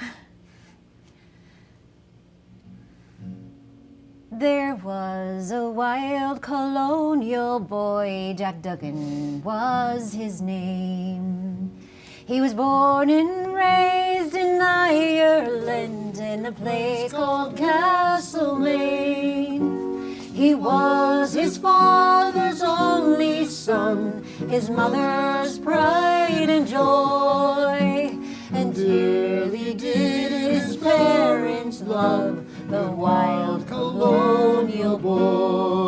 There was a wild colonial boy, Jack Duggan was his name. He was born and raised in Ireland in a place called Castlemaine. He was his father's only son, his mother's pride and joy, and dearly did his parents love the wild colonial boy.